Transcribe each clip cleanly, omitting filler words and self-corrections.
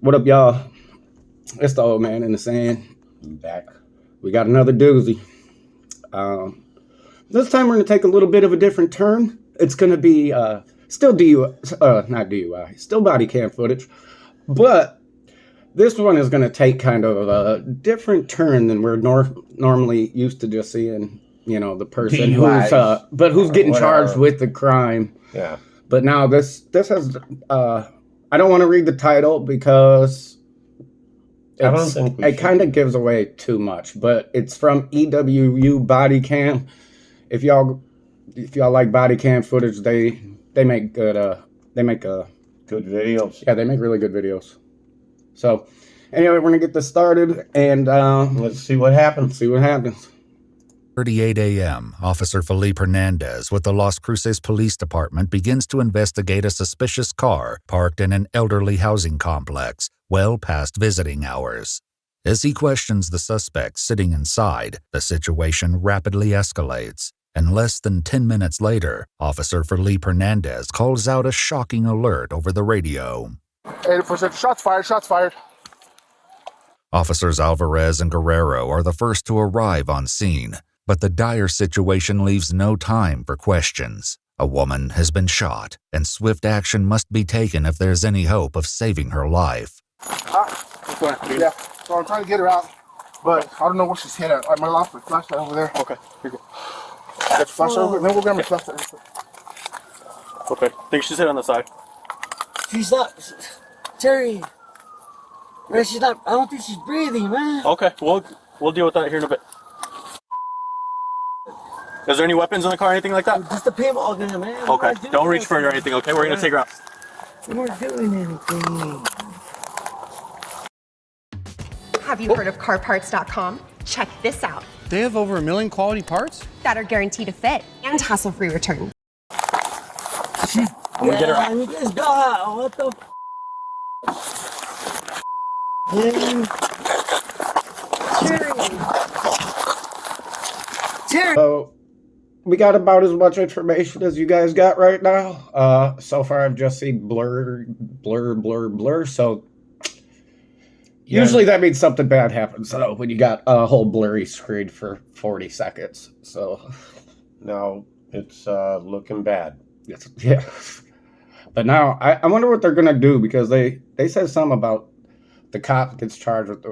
What up, y'all? It's the old man in the sand. I'm back. We got another doozy. This time we're going to take a little bit of a different turn. It's going to be still not DUI, still body cam footage, but this one is going to take kind of a different turn than we're normally used to just seeing. You know, the person who's getting charged with the crime. Yeah. But now this has. I don't want to read the title because it kind of gives away too much. But it's from EWU Body Cam. If y'all like body cam footage, they make good good videos. Yeah, they make really good videos. So anyway, we're gonna get this started and let's see what happens. 38 a.m., Officer Felipe Hernandez with the Las Cruces Police Department begins to investigate a suspicious car parked in an elderly housing complex well past visiting hours. As he questions the suspect sitting inside, the situation rapidly escalates, and less than 10 minutes later, Officer Felipe Hernandez calls out a shocking alert over the radio. 80%, shots fired. Officers Alvarez and Guerrero are the first to arrive on scene. But the dire situation leaves no time for questions. A woman has been shot, and swift action must be taken if there's any hope of saving her life. Yeah, so I'm trying to get her out, but I don't know where she's hit at. I might have lost my flashlight over there. Okay, you're good. Get your flashlight over there, then we'll grab my flashlight. Okay, I think she's hit on the side. She's not, Terry. Man, she's not. I don't think she's breathing, man. Okay, we'll deal with that here in a bit. Is there any weapons in the car or anything like that? Just a paintball gun, man. Okay, don't reach for it or anything, okay? We're going to take her out. We weren't doing anything. Have you heard of carparts.com? Check this out. They have over 1 million quality parts that are guaranteed to fit and hassle-free returns. I'm going to get her out. You guys go out. What the Terry. So we got about as much information as you guys got right now. So far I've just seen blur. So usually that means something bad happens. So when you got a whole blurry screen for 40 seconds. So now it's looking bad. Yeah. But now I wonder what they're gonna do, because they said something about the cop gets charged with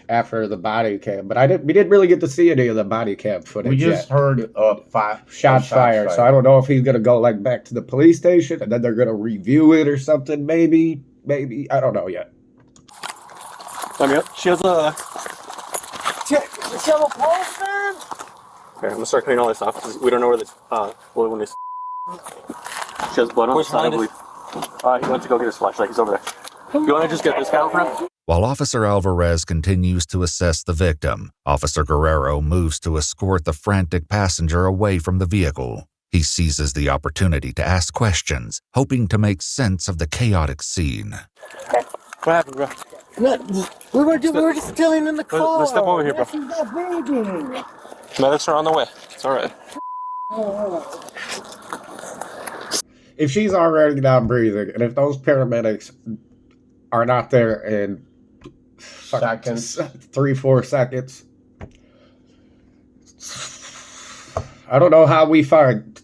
after the body cam, but we didn't really get to see any of the body cam footage. We just heard shots fired. So I don't know if he's gonna go like back to the police station and then they're gonna review it or something. Maybe I don't know yet. She has a. She have a pulse, man. Okay, I'm gonna start cleaning all this off because we don't know where this. When this. She has blood on the side, I believe. He went to go get his flashlight. He's over there. You want to just get this guy over him? While Officer Alvarez continues to assess the victim, Officer Guerrero moves to escort the frantic passenger away from the vehicle. He seizes the opportunity to ask questions, hoping to make sense of the chaotic scene. What happened, bro? We were just chilling in the car. Let's step over here, bro. She's not breathing. Medics are on the way. It's all right. If she's already not breathing, and if those paramedics are not there in seconds, 3-4 seconds, I don't know how we find.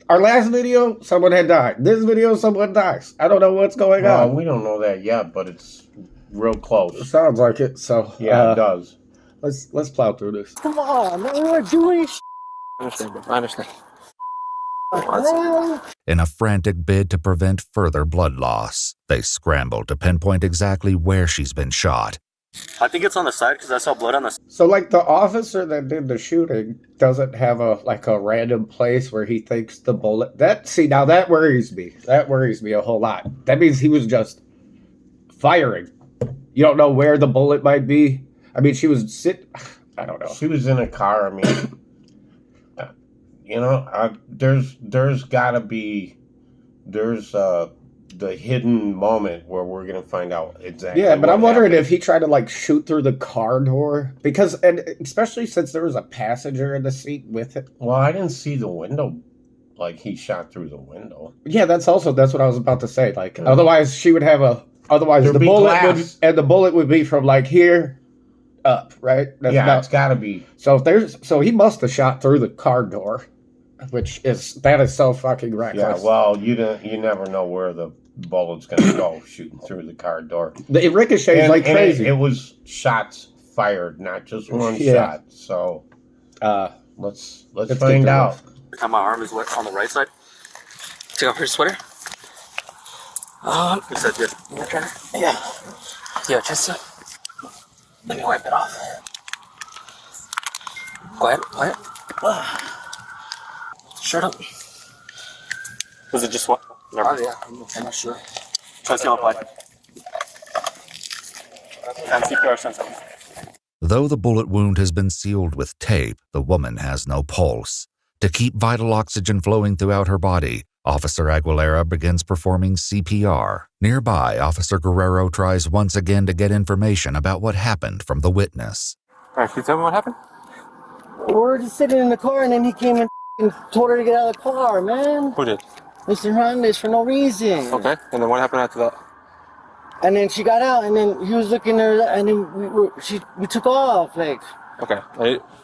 Our last video, someone had died. This video, someone dies. I don't know what's going on. We don't know that yet, but it's real close. It sounds like it. So yeah, it does. Let's plow through this. Come on, man, we're doing. I understand, bro. I understand. In a frantic bid to prevent further blood loss, they scramble to pinpoint exactly where she's been shot. I think it's on the side because I saw blood on the. So, like, the officer that did the shooting doesn't have a random place where he thinks the bullet. Now that worries me. That worries me a whole lot. That means he was just firing. You don't know where the bullet might be. I mean, she was I don't know. She was in a car. I mean, you know, there's gotta be the hidden moment where we're gonna find out exactly. Yeah, but I'm wondering if he tried to like shoot through the car door, because, and especially since there was a passenger in the seat with it. Well, I didn't see the window. Like he shot through the window. Yeah, that's what I was about to say. Like, otherwise she would have Otherwise, There'd the be glass. bullet would be from like here up, right? That's Yeah, it's got to be. So he must have shot through the car door, that is so fucking reckless. Yeah, well, you never know where the bullet's going to go shooting through the car door. It ricochets like crazy. It was shots fired, not just one shot. So let's find out. How my arm is wet on the right side. Take off your sweater. Is that good? Yeah. Yeah, just let me wipe it off. Go ahead. Shut up. Was it just what? Never. Yeah, I'm not sure. Try to see how it applied. And CPR sensor. Though the bullet wound has been sealed with tape, the woman has no pulse. To keep vital oxygen flowing throughout her body, Officer Aguilera begins performing CPR. Nearby, Officer Guerrero tries once again to get information about what happened from the witness. All right, can you tell me what happened? We were just sitting in the car, and then he came and told her to get out of the car, man. Who did? Mr. Hernandez, for no reason. Okay, and then what happened after that? And then she got out, and then he was looking at her, and then we took off, like. Okay,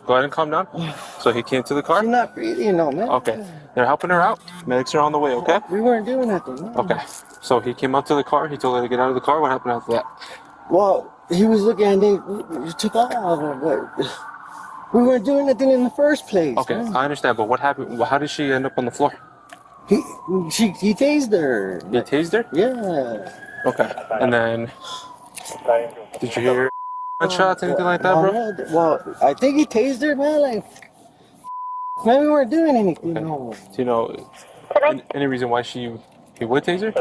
go ahead and calm down. So he came to the car? She's not breathing, no, man. Okay, they're helping her out. Medics are on the way, okay? We weren't doing nothing, man. Okay, so he came up to the car, he told her to get out of the car. What happened after that? Well, he was looking, and then we took off, but we weren't doing nothing in the first place. Okay, man. I understand, but what happened? How did she end up on the floor? He tased her. He tased her? Yeah. Okay, and then did you hear gunshots, anything like that, bro? Well, I think he tased her, man. Like, man, we weren't doing anything. Okay. No. Do you know any reason why he would tase her?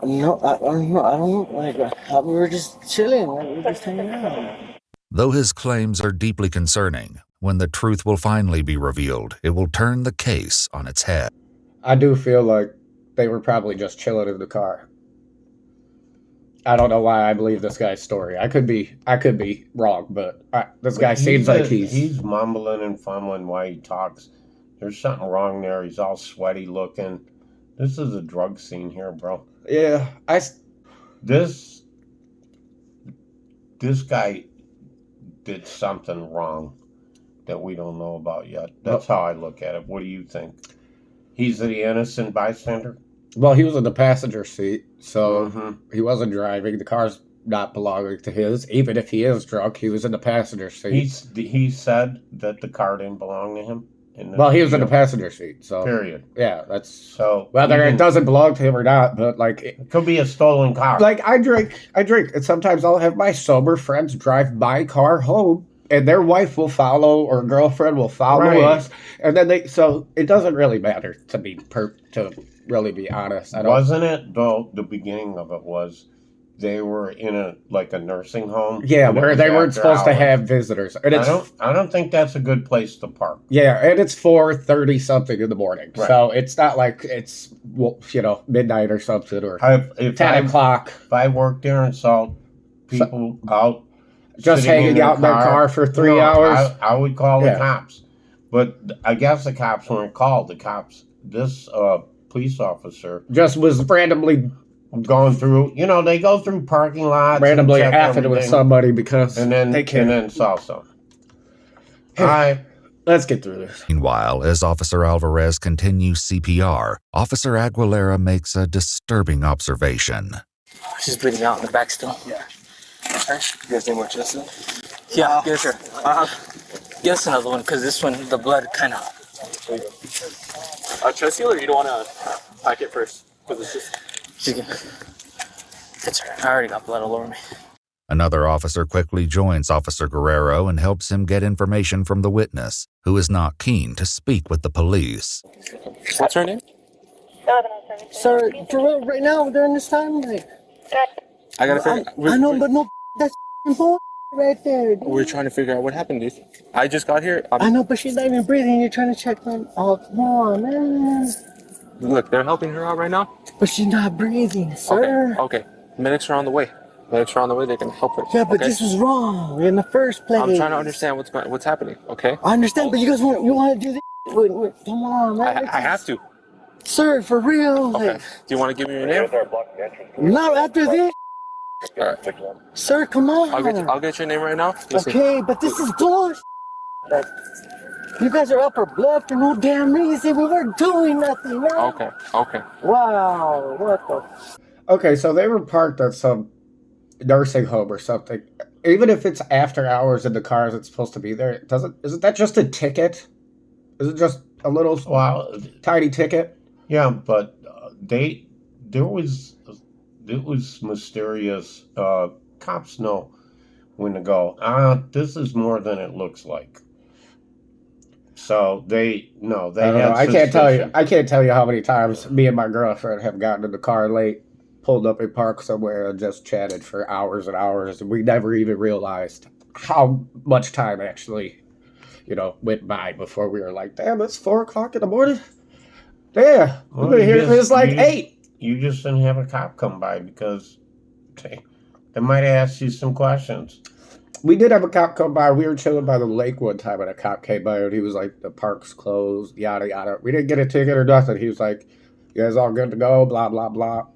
No, I don't know. I don't know. Like, we were just chilling. Like, we were just hanging out. Though his claims are deeply concerning, when the truth will finally be revealed, it will turn the case on its head. I do feel like they were probably just chilling in the car. I don't know why I believe this guy's story. I could be wrong, but this guy seems like he's mumbling and fumbling while he talks. There's something wrong there. He's all sweaty looking. This is a drug scene here, bro. Yeah, This guy did something wrong that we don't know about yet. That's how I look at it. What do you think? He's the innocent bystander? Well, he was in the passenger seat, so he wasn't driving. The car's not belonging to his. Even if he is drunk, he was in the passenger seat. He said that the car didn't belong to him? Well, he was in the passenger seat, so... Period. Yeah, that's... So... Whether it doesn't belong to him or not, but, like... It could be a stolen car. Like, I drink, and sometimes I'll have my sober friends drive my car home, and their wife will follow, or girlfriend will follow us, and then so it doesn't really matter to me, to really be honest. Wasn't it, though, the beginning of it was... They were in a nursing home. Yeah, where they weren't supposed to have visitors. And I don't think that's a good place to park. Yeah, and it's 4:30 something in the morning, so it's not like it's midnight or something or 10 o'clock. If I worked there and saw people out just hanging out in their car for 3 hours, I would call the cops. But I guess the cops weren't called. This police officer just was randomly going through, they go through parking lots. Randomly affing with somebody because they can. And then saw some. All right. Let's get through this. Meanwhile, as Officer Alvarez continues CPR, Officer Aguilera makes a disturbing observation. She's breathing out in the back still. Yeah. Okay. You guys need more Chester? Yeah, yes, sir. Yes, another one, because this one, the blood kind of... Chest seal, or you don't want to pack it first? Because it's just... It's her. I already got blood all over me. Another officer quickly joins Officer Guerrero and helps him get information from the witness, who is not keen to speak with the police. What's her name? Sir, for real, right now, during this time, like... I gotta figure... I know, but no, that's bull right there, dude. We're trying to figure out what happened, dude. I just got here. I know, but she's not even breathing. You're trying to check them. Oh, come on, man. Look, they're helping her out right now. But she's not breathing, sir. Okay. Medics are on the way. They can help her. Yeah, but this was wrong in the first place. I'm trying to understand what's happening, okay? I understand, but you guys want to do this? Wait, come on, man. I have to. Sir, for real. Okay. Like, Do you want to give me your name? not after this. All right. Sir, come on. I'll get your name right now. Listen. Okay, but this is bullshit. Like, you guys are up for blood for no damn reason. We weren't doing nothing, man. Okay. Okay. Wow, what the? Okay, so they were parked at some nursing home or something. Even if it's after hours and the car isn't supposed to be there, isn't that just a ticket? Is it just a little tiny ticket? Yeah, but there was mysterious. Cops know when to go. This is more than it looks like. So they I don't had. know. I can't tell you. suspicion. I can't tell you how many times me and my girlfriend have gotten in the car late, pulled up and parked somewhere, and just chatted for hours and hours, and we never even realized how much time actually, went by before we were like, "Damn, it's 4 o'clock in the morning." Yeah, Well, we've been here since like 8. You just didn't have a cop come by because they might have asked you some questions. We did have a cop come by. We were chilling by the lake one time, and a cop came by, and he was like, "The park's closed, yada yada." We didn't get a ticket or nothing. He was like, "You guys all good to go?" Blah blah blah.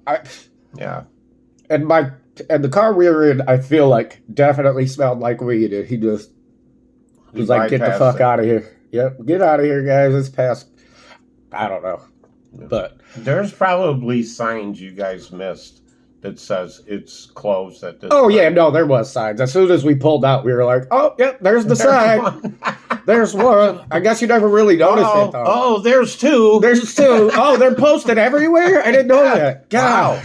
Yeah. And the car we were in, I feel like definitely smelled like weed. And he was like, "Get the fuck out of here." Yep, get out of here, guys. It's past. I don't know, but There's probably signs you guys missed that says it's closed at this. oh time. yeah, no, there was signs. As soon as we pulled out, we were like, "Oh, yep, there's the sign. one. There's one." I guess you never really noticed it though. Oh, there's two. There's 2. Oh, they're posted everywhere? I didn't know that. God.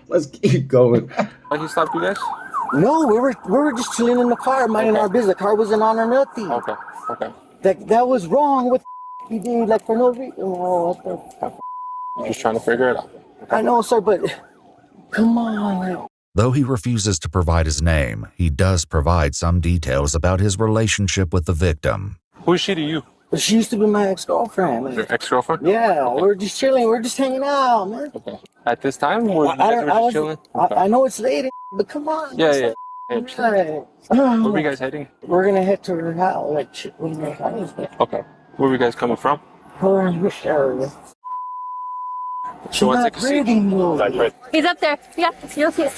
Let's keep going. He stopped you guys? No, we were just chilling in the car, minding our business. The car wasn't on or nothing. Okay. Okay. That was wrong. What he did, like for no reason. Oh, what the? I'm just trying to figure it out. I know, sir, but come on. Like, Though he refuses to provide his name, he does provide some details about his relationship with the victim. Who is she to you? she used to be my ex-girlfriend. Like, Your ex-girlfriend? yeah, Okay. we're just chilling. We're just hanging out, man. Okay. At this time, you guys were just chilling? Okay. I know it's late, but come on. Yeah, yeah. Right. Where were you guys heading? We're gonna head to her house. Like, Okay. Where were you guys coming from? her area. She wants to take a seat. He's up there. Yeah, you'll see it.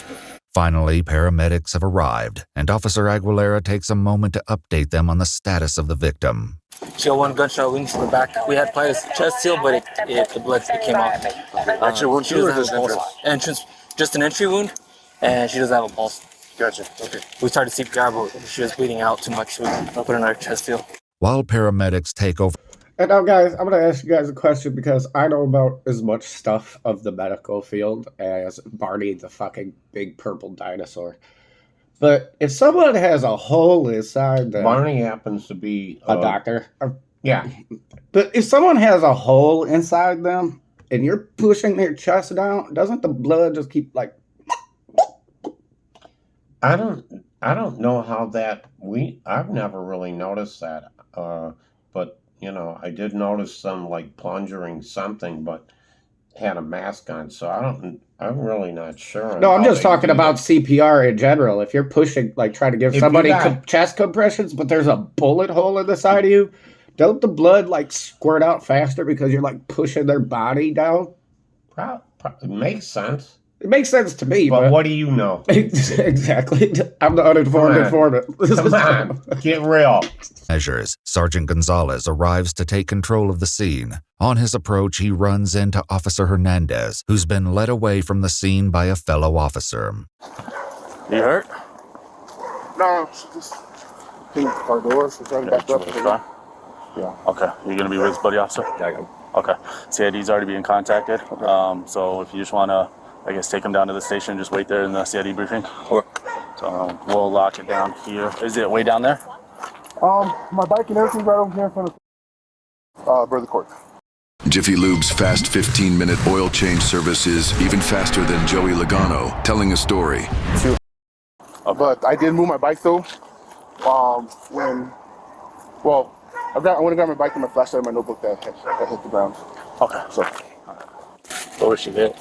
Finally, paramedics have arrived, and Officer Aguilera takes a moment to update them on the status of the victim. She had 1 gunshot wound to the back. We had applied a chest seal, but the blood came out. Actually, wound she too, or doesn't have just entrance, just an entry wound, and she doesn't have a pulse. Gotcha. Okay. We started CPR, but she was bleeding out too much, so we put her in our chest seal. While paramedics take over, And now, guys, I'm going to ask you guys a question because I know about as much stuff of the medical field as Barney the fucking big purple dinosaur. But if someone has a hole inside them... Barney happens to be a doctor. Yeah. But if someone has a hole inside them and you're pushing their chest down, doesn't the blood just keep like... I don't know how that I've never really noticed that. But I did notice some like plungering something, but had a mask on, so I'm really not sure. No, I'm just talking about CPR in general. If you're pushing, like trying to give somebody chest compressions, but there's a bullet hole in the side of you, don't the blood like squirt out faster because you're like pushing their body down? It makes sense. It makes sense to me, but what do you know? Exactly. I'm the uninformed informant. Come on, get real. measures, Sergeant Gonzalez arrives to take control of the scene. On his approach, he runs into Officer Hernandez, who's been led away from the scene by a fellow officer. You hurt? No, she just came our doors. We're trying to back up. Yeah. Okay. You're gonna be with his buddy officer? Yeah. Okay. CID's already being contacted. Okay. So if you just wanna, I guess, take him down to the station, just wait there in the CID briefing. Sure. So we'll lock it down here. Is it way down there? My bike and everything's right over here in front of Brother Court. Jiffy Lube's fast 15-minute oil change service is even faster than Joey Logano, telling a story. Okay. But I did move my bike though. I went and got my bike and my flashlight and my notebook that hit the ground. Okay. So. What was she did?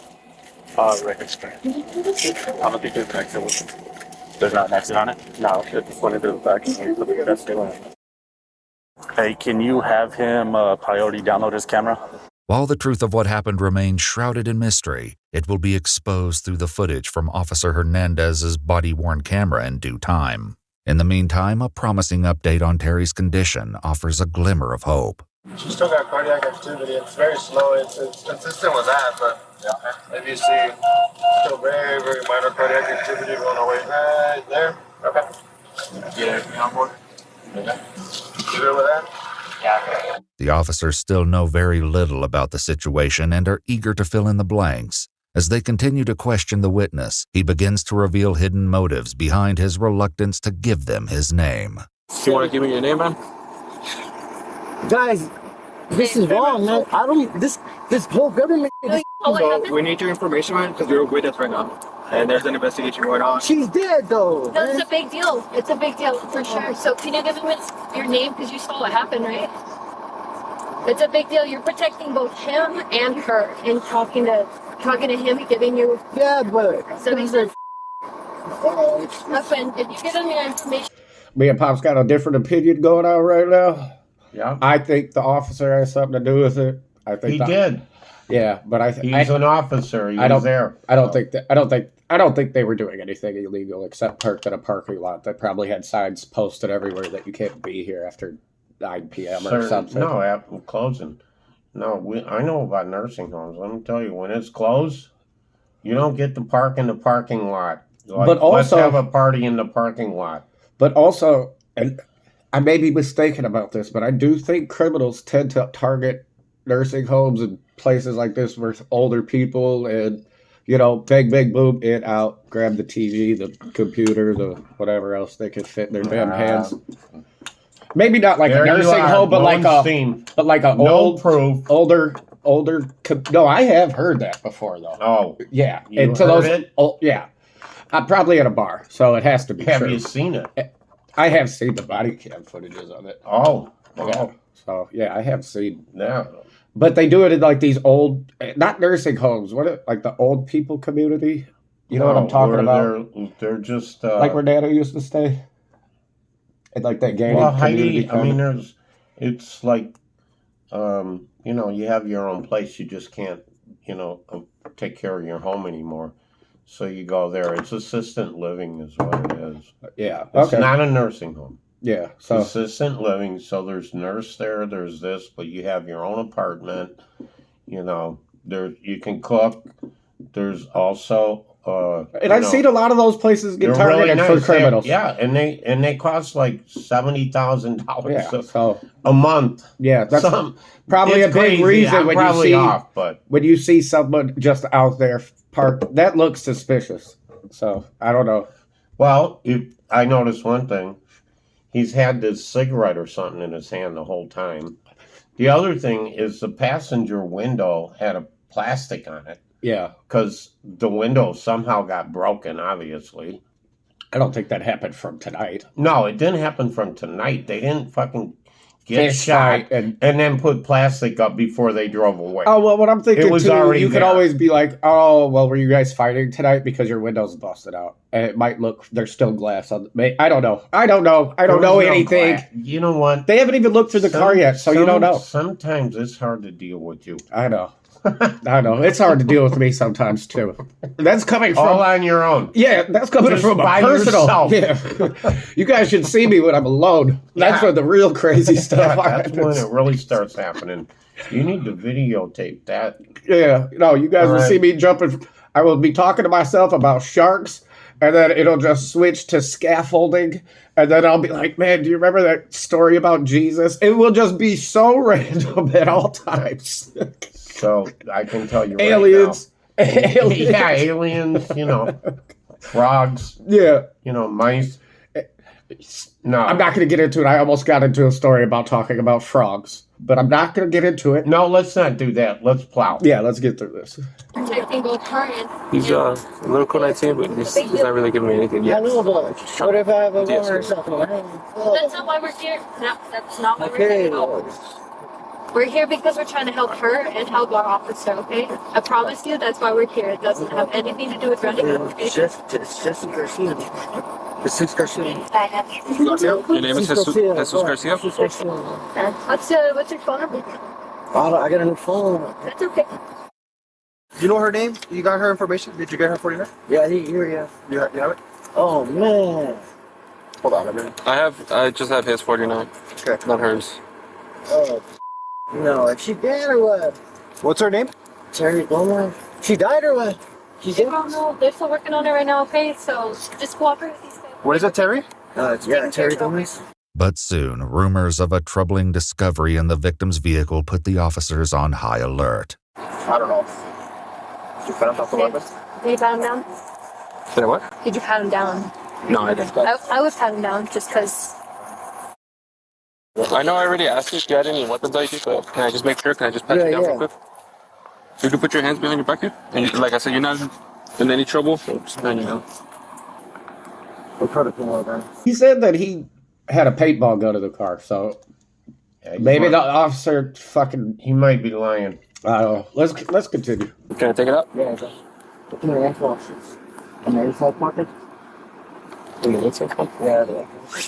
Record screen. I don't think there's an exit. There's not an exit on it? No, it's just one into the back. Hey, can you have him priority download his camera? While the truth of what happened remains shrouded in mystery, it will be exposed through the footage from Officer Hernandez's body-worn camera in due time. In the meantime, a promising update on Terry's condition offers a glimmer of hope. She's still got cardiac activity. It's very slow. It's consistent with that, but if you see still very, very minor cardiac activity going away right there. Okay. Get everything on board? Okay. You good with that? Yeah. The officers still know very little about the situation and are eager to fill in the blanks. As they continue to question the witness, he begins to reveal hidden motives behind his reluctance to give them his name. You want to give me your name, man? Guys, this is wrong, man. I don't. This whole government. So we need your information, man, because we're with us right now, and there's an investigation going on. She's dead, though. No, it's a big deal. It's a big deal for sure. So can you give him your name because you saw what happened, right? It's a big deal. You're protecting both him and her, and talking to him, giving you. Yeah, but. So he said, my friend, if you give him your information. Me and Pop's got a different opinion going on right now. Yeah. I think the officer has something to do with it. I think He did. Yeah, but He's an officer. He was there. I don't think they were doing anything illegal except parked in a parking lot that probably had signs posted everywhere that you can't be here after 9 p.m. or something. No, after closing. No, I know about nursing homes. Let me tell you, when it's closed, you don't get to park in the parking lot. Like, but also, let's have a party in the parking lot. But also, and I may be mistaken about this, but I do think criminals tend to target nursing homes and places like this with older people and, bang, bang, boom, in, out, grab the TV, the computer, the whatever else they can fit in their damn hands. Maybe not like a nursing home, but like a older. No, I have heard that before though. Oh, yeah, you and to heard those, it? Oh, yeah, I'm probably at a bar, so it has to be. Have true. you seen it? I have seen the body cam footages of it. Oh. Yeah. So yeah, I have seen. Yeah. But they do it in like these old, not nursing homes. Like the old people community. You know what I'm talking about? They're just like where Nana used to stay. And like that gated community. I mean, it's like, you have your own place. You just can't, take care of your home anymore. So you go there. It's assistant living is what it is. Yeah. It's not a nursing home. Yeah. So assistant living. So there's nurse there. There's this, but you have your own apartment. There you can cook. There's also. And I've seen a lot of those places get targeted for criminals. And they cost like $70,000 a month. Yeah, that's probably a big reason when you see someone just out there parked. That looks suspicious. So I don't know. Well, I noticed one thing. He's had this cigarette or something in his hand the whole time. The other thing is the passenger window had a plastic on it. Yeah. Because the window somehow got broken, obviously. I don't think that happened from tonight. No, it didn't happen from tonight. They didn't fucking get shot and then put plastic up before they drove away. Oh, well, what I'm thinking, you could there. always be like, oh, well, were you guys fighting tonight because your window's busted out? And it might look, there's still glass on the... I don't know. I don't know anything. You know what? They haven't even looked through the car yet, so you don't know. Sometimes it's hard to deal with you. I know. It's hard to deal with me sometimes too. That's coming from all on your own. Yeah, that's coming just from a personal. Yeah, you guys should see me when I'm alone. That's when the real crazy stuff happens. That's when it really starts happening. You need to videotape that. Yeah, no, you guys will see me jumping. I will be talking to myself about sharks, and then it'll just switch to scaffolding. And then I'll be like, man, do you remember that story about Jesus? It will just be so random at all times. So I can tell you aliens. Right now. Aliens. Yeah, aliens, frogs. Yeah. Mice. No. I'm not going to get into it. I almost got into a story about talking about frogs, but I'm not going to get into it. No, let's not do that. Let's plow. Yeah, let's get through this. Protecting both her and... He's a little cool-19, but he's not really giving me anything yet. I know, but what if I have a war or something? That's not why we're here. No, that's not why we're here. We're here because we're trying to help her and help our officer, okay? I promise you that's why we're here. It doesn't have anything to do with running, okay? It's just Christine. Jesus Garcia. Your name is Jesus Garcia? What's your phone number? I got a new phone. That's okay. You know her name? You got her information? Did you get her 49? Yeah, here, yeah. You have it? Oh, man. Hold on a minute. I just have his 49. Okay. Not hers. Oh, no. Is she dead or what? What's her name? Terry Gomez. She died or what? She's I don't know. They're still working on it right now, okay? So just cooperate with these guys. What is it, Terry? Yeah, Terry Gomez. But soon, rumors of a troubling discovery in the victim's vehicle put the officers on high alert. I don't know. Did you pat him off the weapon? Did you pat him down? Did I what? Did you pat him down? No, I didn't. I would pat him down just because. I know I already asked you if you had any weapons on you, but can I just make sure? Can I just pat you down real quick? You can put your hands behind your back here. And like I said, you're not in any trouble, so just pat you down. He said that he had a paintball gun in the car, so maybe the officer fucking. He might be lying. I don't know. Let's continue. Can I take it out? Yeah, okay. Look at my ankle. And there's like pocket. Yeah,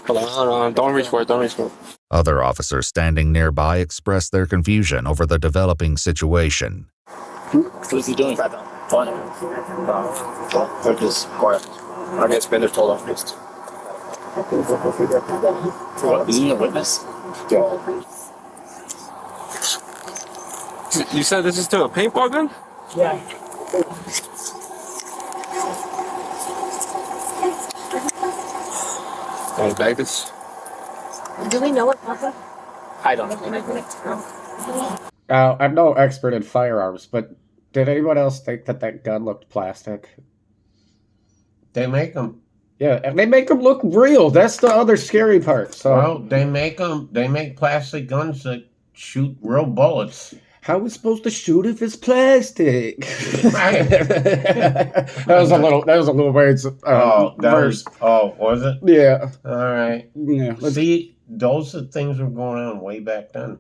Hold on. Don't reach for it. Don't reach for it. Other officers standing nearby expressed their confusion over the developing situation. What's he doing? Fine. They're just quiet. I guess Bender's told off next. For what? Is he a witness? Yeah. You said this is to a paintball gun? Yeah. Oh, Davis. Do we know what happened? I don't know. I'm no expert in firearms, but did anyone else think that gun looked plastic? They make them. Yeah, and they make them look real. That's the other scary part. So, well, they make plastic guns that shoot real bullets. How are we supposed to shoot if it's plastic? Right. that was a little weird. Was it? Yeah. All right. Yeah. See, those are things that were going on way back then.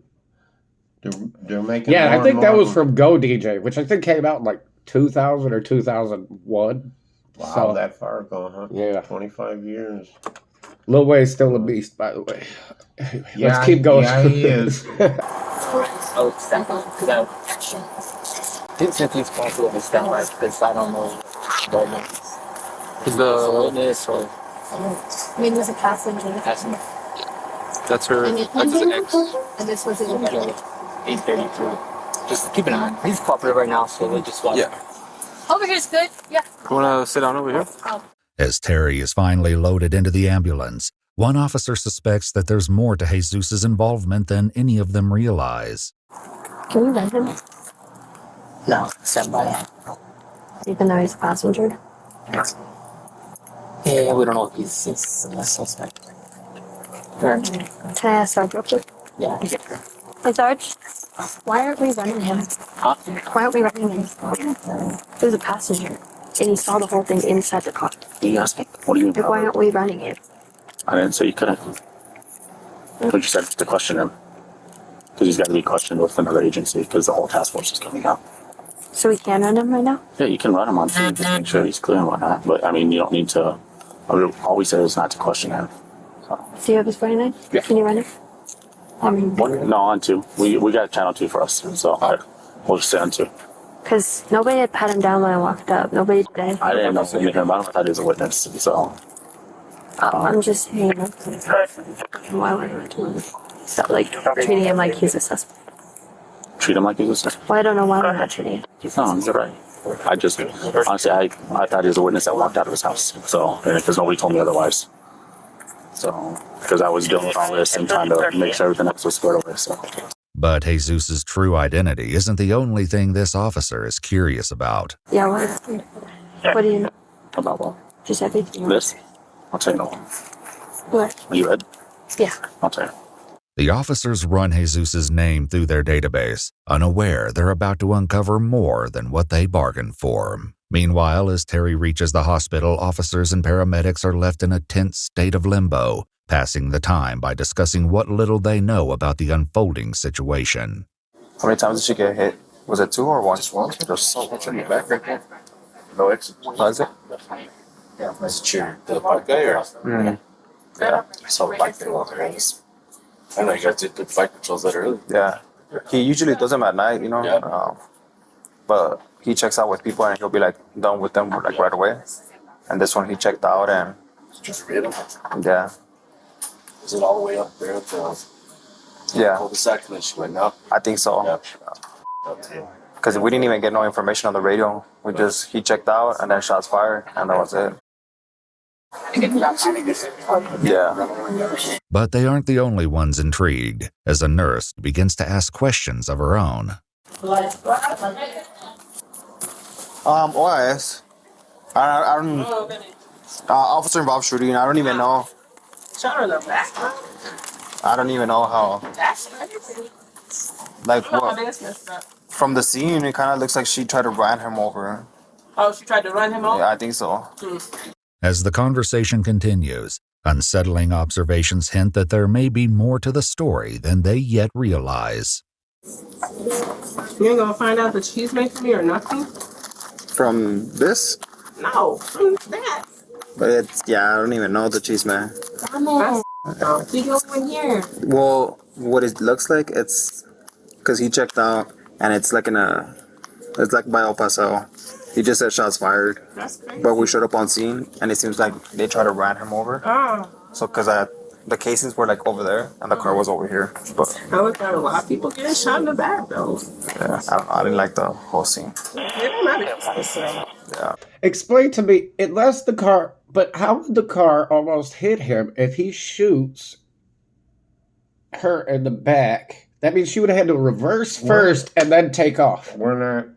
They're making. Yeah, more I think and that more was from Go DJ, which I think came out in like 2000 or 2001. Wow, so, that far ago, huh? Yeah. 25 years. Lil Wayne's still a beast, by the way. Yeah, let's keep going. Yeah, he is. Oh, step on. Didn't think it's possible to step like because I don't know what it is. Is the witness or I mean, it was a passenger. that's her? That's an ex. And this was an 8:32. Just keep an eye. He's cooperative right now, so we'll just watch. Yeah. Over here's good. Yeah. You wanna sit down over here? As Terry is finally loaded into the ambulance, one officer suspects that there's more to Jesus' involvement than any of them realize. Can we rent him? No, stand by. Even though he's a passenger? Yeah, we don't know if he's a suspect. Can I ask Sarge real quick? Yeah. Hey, Sarge, why aren't we running him? Huh? Why aren't we running him? He was a passenger, and he saw the whole thing inside the car. You asked me, what do you mean? Like, why aren't we running him? I didn't say you couldn't. But you said to question him. Because he's got to be questioned with another agency because the whole task force is coming out. So we can run him right now? Yeah, you can run him on scene, just make sure he's clear and whatnot. But I mean, you don't need to. All we said is not to question him. So. Do you have his 49? Yeah. Can you run it? No, on 2. We got channel 2 for us, so we'll just stay on 2. Because nobody had pat him down when I walked up. Nobody did. I didn't know anything about him. I thought he was a witness, so. I'm just saying. Why would I do it? So, like, treating him like he's a suspect. Treat him like he's a suspect. Well, I don't know why we're not treating him. No, you're right. I just, honestly, I thought he was a witness that walked out of his house. So, because nobody told me otherwise. So, because I was dealing with all this and trying to make sure everything else was squared away, so. But Jesus' true identity isn't the only thing this officer is curious about. Yeah, what do you know? About what? Just everything. This? I'll tell you no. What? Are you ready? Yeah. I'll tell you. The officers run Jesus' name through their database, unaware they're about to uncover more than what they bargained for. Meanwhile, as Terry reaches the hospital, officers and paramedics are left in a tense state of limbo, passing the time by discussing what little they know about the unfolding situation. How many times did she get hit? Was it 2 or 1? Just 1. There's so much in the back right there. No exit. How is it? Yeah, nice cheer. The bike guy or? Yeah, I saw the bike guy over there. I know you guys did good bike patrols that early. Yeah, he usually does them at night, you know. Yeah. But he checks out with people and he'll be like done with them like right away. And this one he checked out and Just read them. yeah. Is it all the way up there to Yeah. cul-de-sac and then she went up? I think so. Because we didn't even get no information on the radio. He checked out and then shots fired and that was it. Yeah. But they aren't the only ones intrigued, as a nurse begins to ask questions of her own. OIS. I don't. Officer involved shooting. I don't even know. I don't even know how. Like what? From the scene, it kind of looks like she tried to run him over. Oh, she tried to run him over? Yeah, I think so. As the conversation continues, unsettling observations hint that there may be more to the story than they yet realize. You ain't gonna find out that she's making me or nothing? From this? No, from that. But I don't even know the cheese man. You go in here. Well, what it looks like, it's because he checked out and it's like it's like by El Paso. He just said shots fired. That's crazy. But we showed up on scene and it seems like they tried to ran him over. Oh. So, because the casings were like over there and the car was over here. But I looked at a lot of people getting shot in the back though. yeah, I didn't like the whole scene. Yeah. Explain to me, it lets the car, but how would the car almost hit him if he shoots her in the back? That means she would have had to reverse first and then take off. We're not.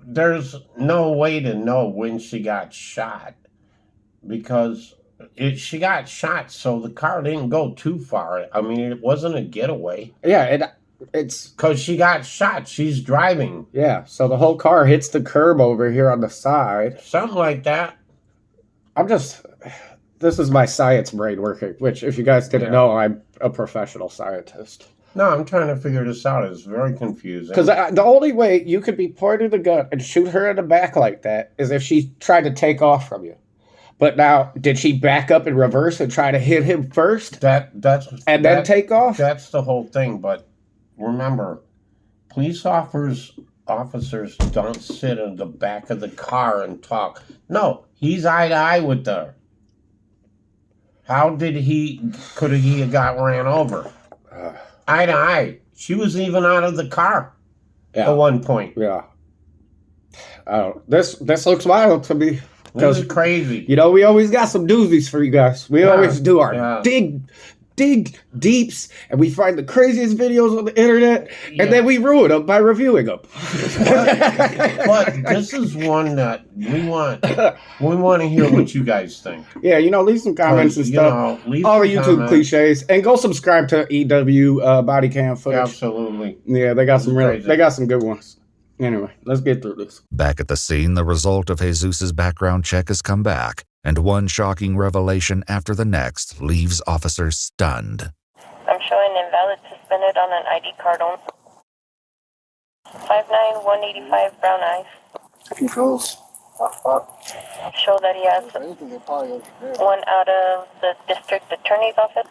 There's no way to know when she got shot because she got shot, so the car didn't go too far. I mean, it wasn't a getaway. Yeah, it's because she got shot. She's driving. Yeah, so the whole car hits the curb over here on the side. Something like that. This is my science brain working, which, if you guys didn't know, I'm a professional scientist. No, I'm trying to figure this out. It's very confusing. Because the only way you could be pointing the gun and shoot her in the back like that is if she tried to take off from you. But now, did she back up and reverse and try to hit him first? Then take off? That's the whole thing. But remember, police officers don't sit in the back of the car and talk. No, he's eye to eye with her. How could he have got ran over? Eye to eye. She was even out of the car at one point. Yeah. This looks wild to me. This is crazy. You know, we always got some doozies for you guys. We always do our dig deeps, and we find the craziest videos on the internet, and then we ruin them by reviewing them. But this is one that we want to hear what you guys think. Yeah, leave some comments and stuff. All the YouTube cliches, and go subscribe to EW Body Cam Footage. Absolutely. Yeah, they got some good ones. Anyway, let's get through this. Back at the scene, the result of Jesus' background check has come back, and one shocking revelation after the next leaves officers stunned. I'm showing invalid suspended on an ID card only. 59185 brown eyes. Controls. Show that he has one out of the district attorney's office.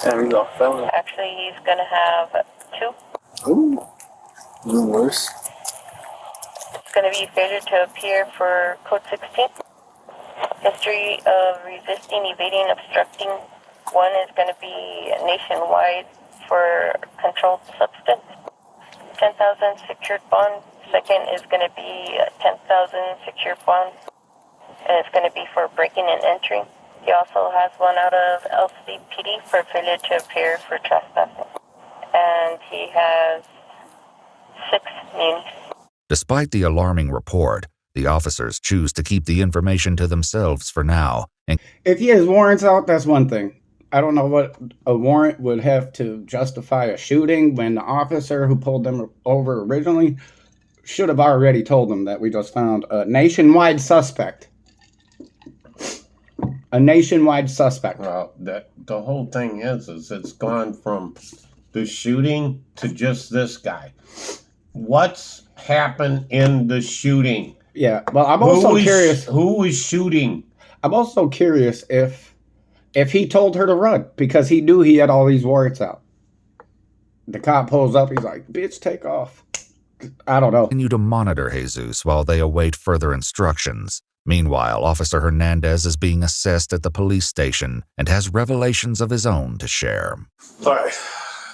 There we go. Felony. Actually, he's going to have 2. Ooh. A little worse. It's going to be failure to appear for code 16. History of resisting, evading, obstructing. 1 is going to be nationwide for controlled substance. 10,000 secured bond. 2nd is going to be 10,000 secured bond. And it's going to be for breaking and entering. He also has 1 out of LCPD for failure to appear for trespassing. And he has 6 munis. Despite the alarming report, the officers choose to keep the information to themselves for now. And if he has warrants out, that's one thing. I don't know what a warrant would have to justify a shooting when the officer who pulled them over originally should have already told them that we just found a nationwide suspect. A nationwide suspect. Well, the whole thing is it's gone from the shooting to just this guy. What's happened in the shooting? Yeah, well, I'm also curious. Who was shooting? I'm also curious if he told her to run because he knew he had all these warrants out. The cop pulls up. He's like, "Bitch, take off." I don't know. Continue to monitor Jesus while they await further instructions. Meanwhile, Officer Hernandez is being assessed at the police station and has revelations of his own to share. All right,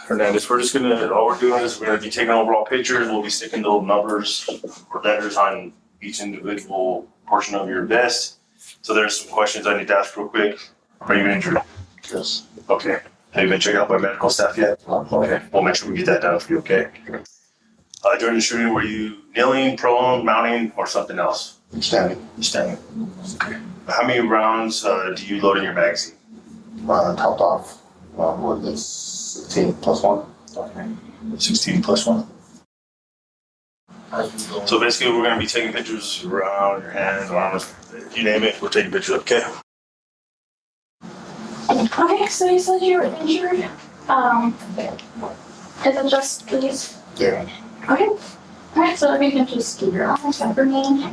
Hernandez, all we're doing is we're gonna be taking overall pictures. We'll be sticking the little numbers or letters on each individual portion of your vest. So there's some questions I need to ask real quick. Are you injured? Yes. Okay. Have you been checked out by medical staff yet? Okay. We'll make sure we get that done for you, okay? During the shooting, were you kneeling, prone, mounting, or something else? Standing. Standing. Okay. How many rounds do you load in your magazine? Topped off. What is this? 16 plus 1. Okay. 16 plus 1. So basically, we're going to be taking pictures around your hands, arms, you name it, we're taking pictures, okay? Okay, so you said you were injured. Is it just these? Yeah. Okay. Alright, so if you can just keep your arms up for me.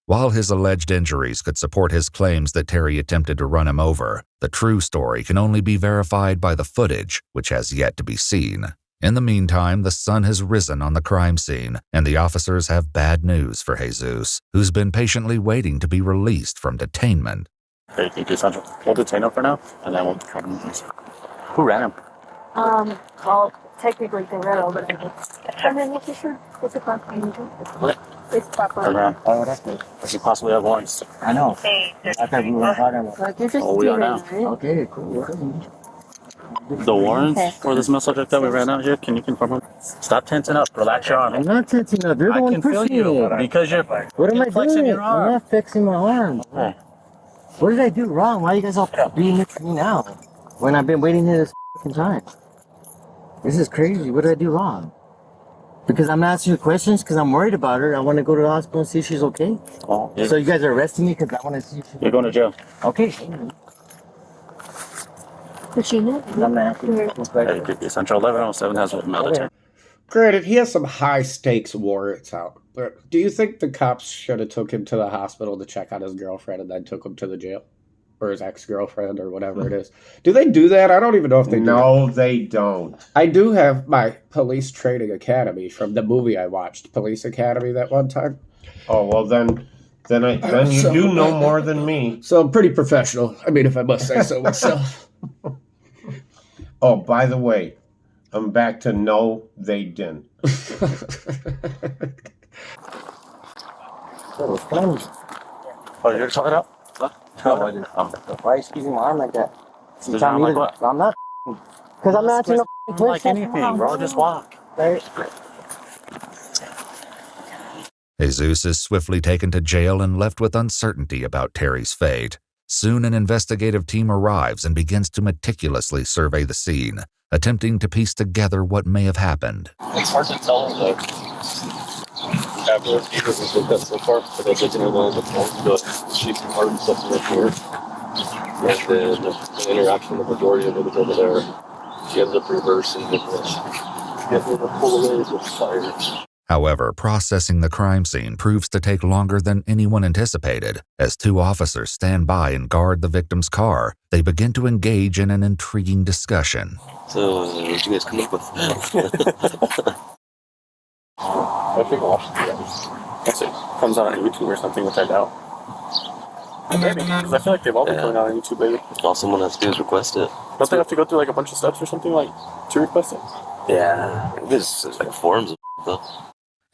While his alleged injuries could support his claims that Terry attempted to run him over, the true story can only be verified by the footage, which has yet to be seen. In the meantime, the sun has risen on the crime scene, and the officers have bad news for Jesus, who's been patiently waiting to be released from detainment. Hey, thank you, Sandra. We'll detain him for now, and then we'll try to move this. Who ran him? Well, technically they ran over there. And then what's your What? It's proper. Oh, that's good. Does he possibly have warrants? I know. Hey, I thought we were part of it. like you're just Oh, we are now. Okay, cool. The warrants for this male subject that we ran out here, can you confirm them? Stop tensing up. Relax your arm. I'm not tensing up. You're the one can feel pushing you me. because you're What am I flexing doing? your arm. I'm not fixing my arm. Okay. What did I do wrong? Why are you guys all being it to me now? When I've been waiting here this f***ing time. This is crazy. What did I do wrong? Because I'm not answering your questions because I'm worried about her. I want to go to the hospital and see if she's okay. Oh, yeah. So you guys are arresting me because I want to see if she's You're going to jail. okay. Regina? I'm not. Hey, Central 1107 has a male detained. Granted, he has some high stakes warrants out. But do you think the cops should have took him to the hospital to check out his girlfriend and then took him to the jail? Or his ex-girlfriend or whatever it is. Do they do that? I don't even know if they do. No, they don't. I do have my police training academy from the movie I watched, Police Academy, that one time. Oh, well, then you do know more than me. So I'm pretty professional. I mean, if I must say so myself. Oh, by the way, I'm back to no, they didn't. Oh, you're talking about? No, I didn't. Why are you squeezing my arm like that? Does not like what? I'm not. Because I'm not answering no Don't like anything, bro. Just walk. Right? Jesus is swiftly taken to jail and left with uncertainty about Terry's fate. Soon an investigative team arrives and begins to meticulously survey the scene, attempting to piece together what may have happened. It's hard to tell after because it's looked at so far, but I get to know the phone, the sheets and hard stuff right here. And then the interaction, the majority of it is over there. She ends up reversing it. She gets a pull away with fire. However, processing the crime scene proves to take longer than anyone anticipated. As two officers stand by and guard the victim's car, they begin to engage in an intriguing discussion. So, what did you guys come up with? I think I'll watch it. Guess it comes out on YouTube or something, which I doubt. Maybe, because I feel like they've all been coming out on YouTube, baby. All someone has to do is request it. Don't they have to go through like a bunch of steps or something like to request it? Yeah, there's like forums of though.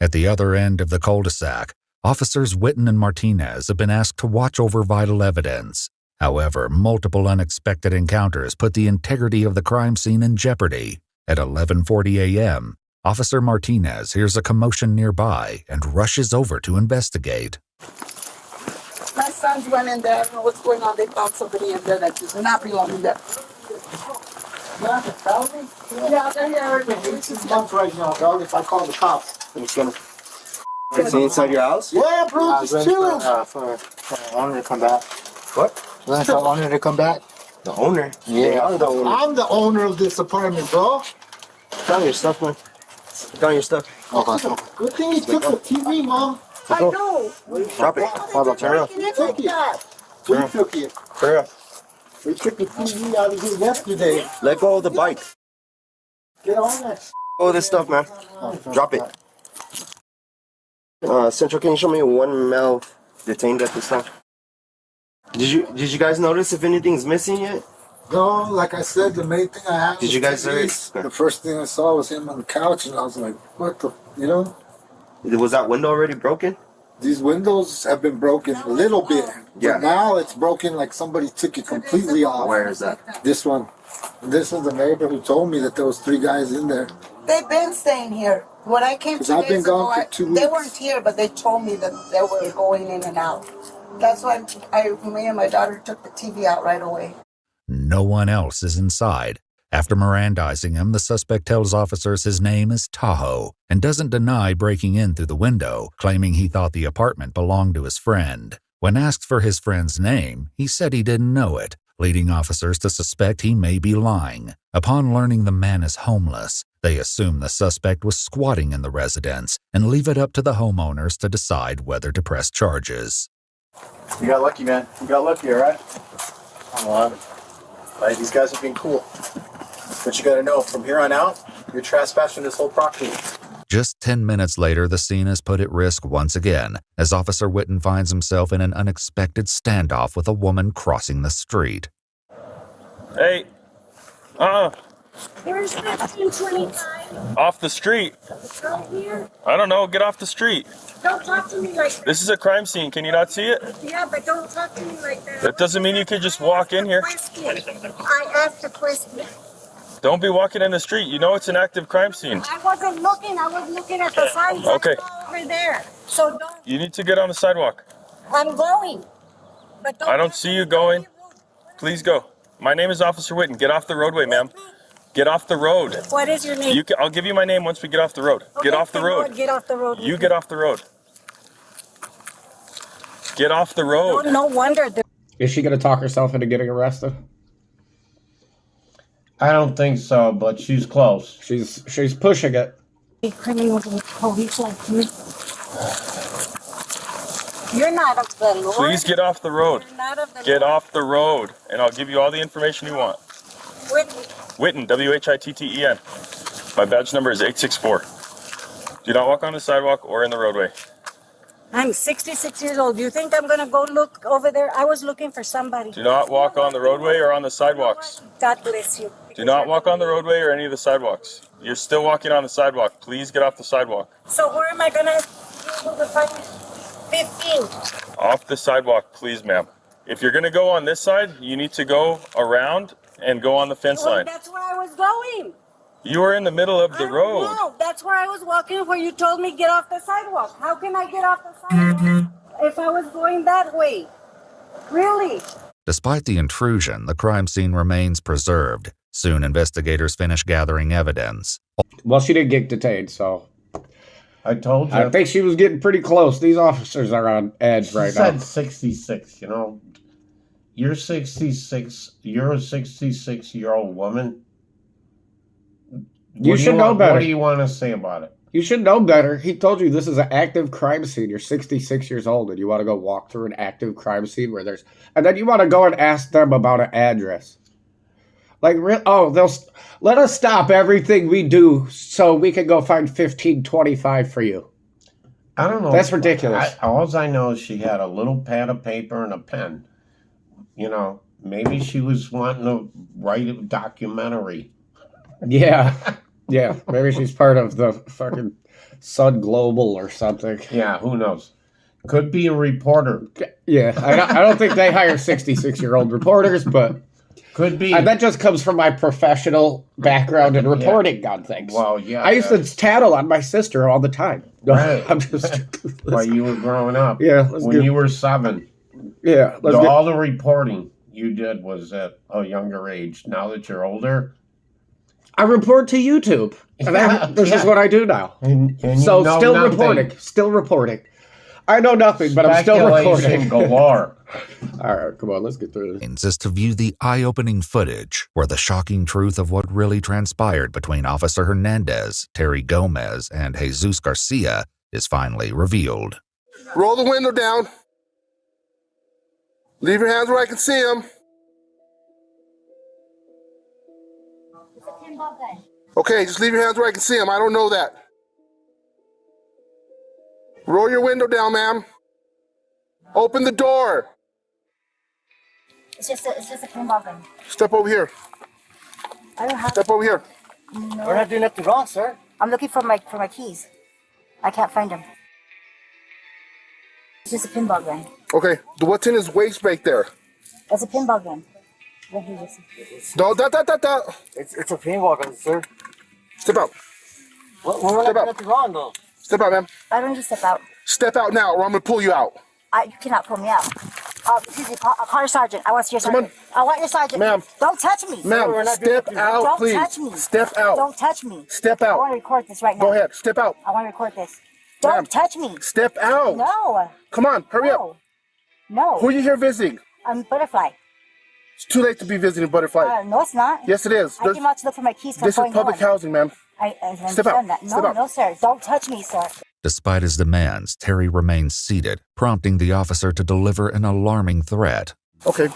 At the other end of the cul-de-sac, officers Witten and Martinez have been asked to watch over vital evidence. However, multiple unexpected encounters put the integrity of the crime scene in jeopardy. At 11:40 a.m., Officer Martinez hears a commotion nearby and rushes over to investigate. My sons went in there. I don't know what's going on. They found somebody in there that does not belong in there. Yeah, they're here. It's 6 months right now, dog. If I call the cops. It's inside your house? Yeah, bro, just chilling. For owner to come back. What? For owner to come back. The owner? Yeah, I'm the owner. I'm the owner of this apartment, bro. Put down your stuff, man. Put down your stuff. Good thing he took the TV, Mom. I know. Drop it. Hold on, turn around. We took it. We took it. Turn around. We took the TV out of here yesterday. Let go of the bike. Get on that. Oh, this stuff, man. Drop it. Central, can you show me one male detained at this time? Did you guys notice if anything's missing yet? No, like I said, the main thing I had. Did you guys The first thing I saw was him on the couch, and I was like, "What the?" You know? Was that window already broken? These windows have been broken a little bit. Yeah. But now it's broken like somebody took it completely off. Where is that? This one. This is the neighbor who told me that there was 3 guys in there. They've been staying here. When I came 'Cause 2 I've been days ago, gone for 2 they weeks. weren't here, but they told me that they were going in and out. That's why me and my daughter took the TV out right away. No one else is inside. After Mirandizing him, the suspect tells officers his name is Tahoe and doesn't deny breaking in through the window, claiming he thought the apartment belonged to his friend. When asked for his friend's name, he said he didn't know it, leading officers to suspect he may be lying. Upon learning the man is homeless, they assume the suspect was squatting in the residence and leave it up to the homeowners to decide whether to press charges. You got lucky, man. You got lucky, all right? Come on. Like, these guys are being cool. But you gotta know, from here on out, you're trespassing this whole property. Just 10 minutes later, the scene is put at risk once again, as Officer Witten finds himself in an unexpected standoff with a woman crossing the street. Hey, Where's 1525? off the street. Right here. I don't know, get off the street. Don't talk to me like that. This is a crime scene, can you not see it? Yeah, but don't talk to me like that. That doesn't mean you could just walk in here. I asked a question. Don't be walking in the street, you know it's an active crime scene. I wasn't looking. I was looking at the signs Okay. over there. So don't. You need to get on the sidewalk. I'm going. But I don't see you going. Please go. My name is Officer Witten. Get off the roadway, ma'am. Get off the road. What is your name? I'll give you my name once we get off the road. Okay, Get off the then go road. and get off the road. You get off the road. Get off the road. No wonder. Is she going to talk herself into getting arrested? I don't think so, but she's close. She's pushing it. Criminals and police like me. You're not of the Lord. Please get off the road. You're not of the Get Lord. off the road, and I'll give you all the information you want. Witten, W-H-I-T-T-E-N. My badge number is 864. Do not walk on the sidewalk or in the roadway. I'm 66 years old. Do you think I'm going to go look over there? I was looking for somebody. Do not walk on the roadway or on the sidewalks. God bless you. Do not walk on the roadway or any of the sidewalks. You're still walking on the sidewalk. Please get off the sidewalk. So where am I going to be able to find 15? Off the sidewalk, please, ma'am. If you're going to go on this side, you need to go around and go on the fence line. That's where I was going. You are in the middle of the road. No, that's where I was walking where you told me get off the sidewalk. How can I get off the sidewalk if I was going that way? Really? Despite the intrusion, the crime scene remains preserved. Soon, investigators finish gathering evidence. Well, she didn't get detained, so... I told you. I think she was getting pretty close. These officers are on edge right now. She said 66, you know. You're 66. You're a 66-year-old woman. You should know better. What do you want to say about it? You should know better. He told you this is an active crime scene. You're 66 years old, and you want to go walk through an active crime scene where there's... And then you want to go and ask them about an address. Like, they'll let us stop everything we do so we can go find 1525 for you. I don't know. That's ridiculous. All I know is she had a little pad of paper and a pen. You know, maybe she was wanting to write a documentary. Yeah. Yeah. Maybe she's part of the fucking Sun Global or something. Yeah, who knows? Could be a reporter. Yeah. I don't think they hire 66-year-old reporters, but... Could be. And that just comes from my professional background in reporting on things. Well, yeah. I used to tattle on my sister all the time. Right. I'm just... While you were growing up. Yeah. When you were 7. Yeah. All the reporting you did was at a younger age. Now that you're older... I report to YouTube. And this is what I do now. And so you know still nothing. reporting. Still reporting. I know nothing, but I'm still recording. Speculation galore. All right, come on, let's get through this. Is to view the eye-opening footage where the shocking truth of what really transpired between Officer Hernandez, Terry Gomez, and Jesus Garcia is finally revealed. Roll the window down. Leave your hands where I can see them. Okay, just leave your hands where I can see them. I don't know that. Roll your window down, ma'am. Open the door. It's just a pinball gun. Step over here. I don't have. Step over here. No. We're not doing nothing wrong, sir. I'm looking for my keys. I can't find them. It's just a pinball gun. Okay, what's in his waist right there? That's a pinball gun. No, that. It's a pinball gun, sir. Step out. We're not doing nothing wrong, though. Step out, ma'am. I don't need to step out. Step out now, or I'm gonna pull you out. You cannot pull me out. Excuse me, call your sergeant. I want your sergeant. Come on. I want your sergeant. Ma'am. Don't touch me. Ma'am, step out, please. Don't touch me. Step out. Don't touch me. Step I out. want to record this right now. Go ahead, step out. I want to record this. Don't touch me. Step out. No. Come on, hurry up. No. Who are you here visiting? I'm Butterfly. It's too late to be visiting Butterfly. No, it's not. Yes, it is. I came out to look for my keys. This is public housing, ma'am. I Step out. understand that. No, Step out. no, sir. Don't touch me, sir. Despite his demands, Terry remains seated, prompting the officer to deliver an alarming threat. Okay.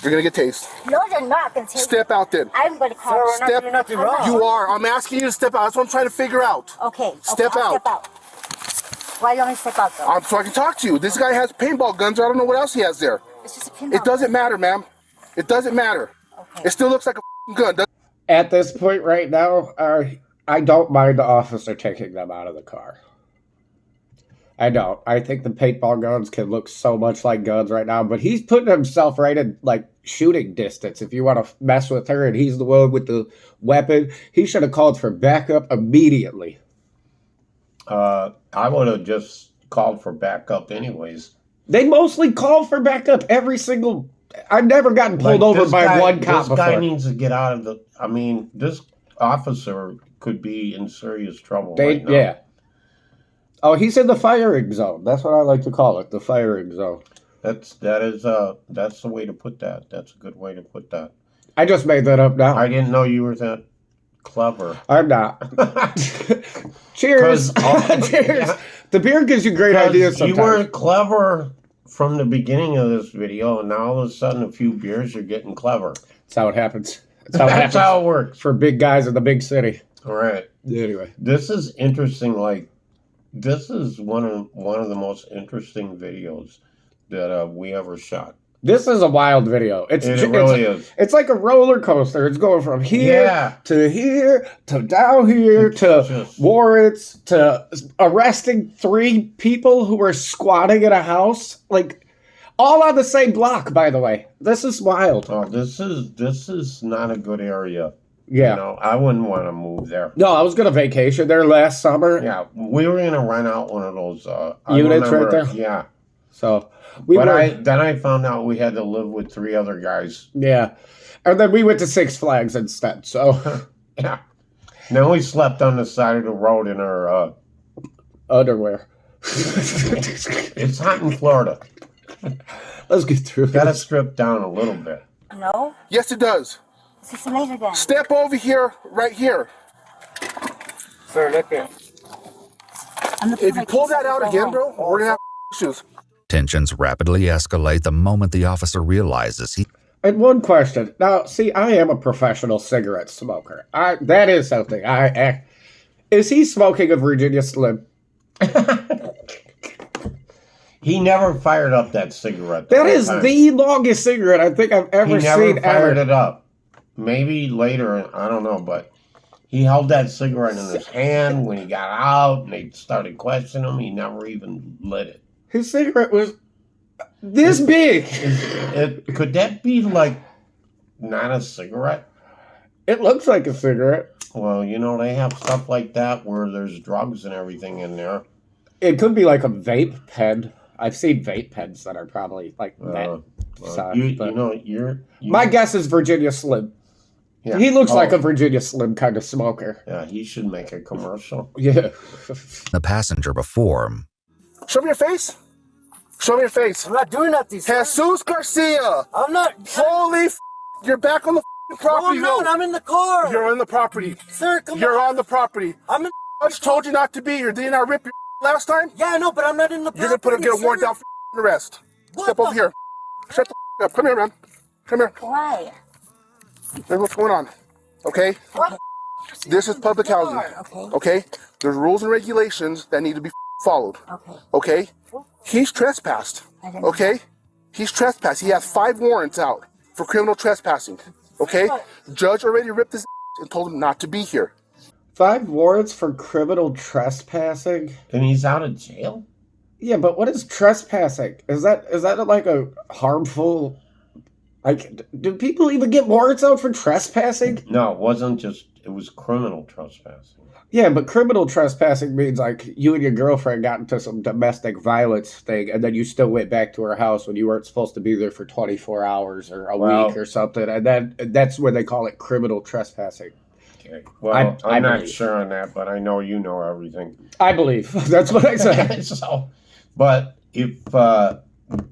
You're gonna get tased. No, you're not going to take Step out then. I'm going to call you. Step. You are. I'm asking you to step out. That's what I'm trying to figure out. Okay. Step I'll out. Step out. Why do you want me to step out, though? So I can talk to you. This guy has paintball guns. I don't know what else he has there. It's just a pinball. It doesn't matter, ma'am. It doesn't matter. Okay. It still looks like a gun. At this point right now, I don't mind the officer taking them out of the car. I don't. I think the paintball guns can look so much like guns right now, but he's putting himself right in, like, shooting distance. If you want to mess with her and he's the one with the weapon, he should have called for backup immediately. I would have just called for backup anyways. They mostly call for backup every single... I've never gotten pulled over by one cop before. This guy needs to get out of the... I mean, this officer could be in serious trouble right now. Yeah. Oh, he's in the firing zone. That's what I like to call it, the firing zone. That's the way to put that. That's a good way to put that. I just made that up now. I didn't know you were that clever. I'm not. Cheers. Cheers. Yeah. The beer gives you great ideas sometimes. You were clever from the beginning of this video, and now all of a sudden, a few beers, you're getting clever. That's how it happens. That's how it works. For big guys in the big city. All right. Anyway. This is interesting. Like, this is one of the most interesting videos that we ever shot. This is a wild video. It really is. It's like a roller coaster. It's going from here to down here to warrants to arresting 3 people who were squatting in a house. Like, all on the same block, by the way. This is wild. Oh, this is not a good area. Yeah. You know, I wouldn't want to move there. No, I was going to vacation there last summer. Yeah, we were going to rent out one of those units right there. Yeah. So then I found out we had to live with 3 other guys. Yeah. And then we went to Six Flags instead. So yeah. Then we slept on the side of the road in our underwear. It's hot in Florida. Let's get through. Got to strip down a little bit. No. Yes, it does. It's just a laser gun. Step over here, right here. Sir, look here. If you pull that out again, bro, we're gonna have issues. Tensions rapidly escalate the moment the officer realizes he... And one question. Now, see, I am a professional cigarette smoker. That is something. Is he smoking a Virginia Slim? He never fired up that cigarette. That is the longest cigarette I think I've ever seen. He never fired it up. Maybe later, I don't know, but he held that cigarette in his hand when he got out and they started questioning him. He never even lit it. His cigarette was this big. Could that be like not a cigarette? It looks like a cigarette. Well, you know, they have stuff like that where there's drugs and everything in there. It could be like a vape pen. I've seen vape pens that are probably like that size. My guess is Virginia Slim. Yeah. He looks like a Virginia Slim kind of smoker. Yeah, he should make a commercial. Yeah. The passenger before him. Show me your face. Show me your face. I'm not doing nothing, sir. Jesus Garcia. I'm not. Holy you're back on the property. No, I'm not. I'm in the car. You're on the property. Sir, come on. You're on the property. I'm in I just told you not to be here. Didn't I rip your last time? Yeah, no, but I'm not in the You're gonna get a warrant out for arrest. Step over here. Shut the up. Come here, man. Come here. Why? Here's what's going on. Okay? This is public housing. Okay? There's rules and regulations that need to be followed. Okay? He's trespassed. Okay? He's trespassed. He has 5 warrants out for criminal trespassing. Okay? Judge already ripped his and told him not to be here. 5 warrants for criminal trespassing? And he's out of jail? Yeah, but what is trespassing? Is that like a harmful... Like, do people even get warrants out for trespassing? No, it wasn't just... It was criminal trespassing. Yeah, but criminal trespassing means like you and your girlfriend got into some domestic violence thing, and then you still went back to her house when you weren't supposed to be there for 24 hours or a week or something, and then that's when they call it criminal trespassing. Okay. Well, I'm not believe. sure on that, but I know you know everything. I believe. That's what I said. But if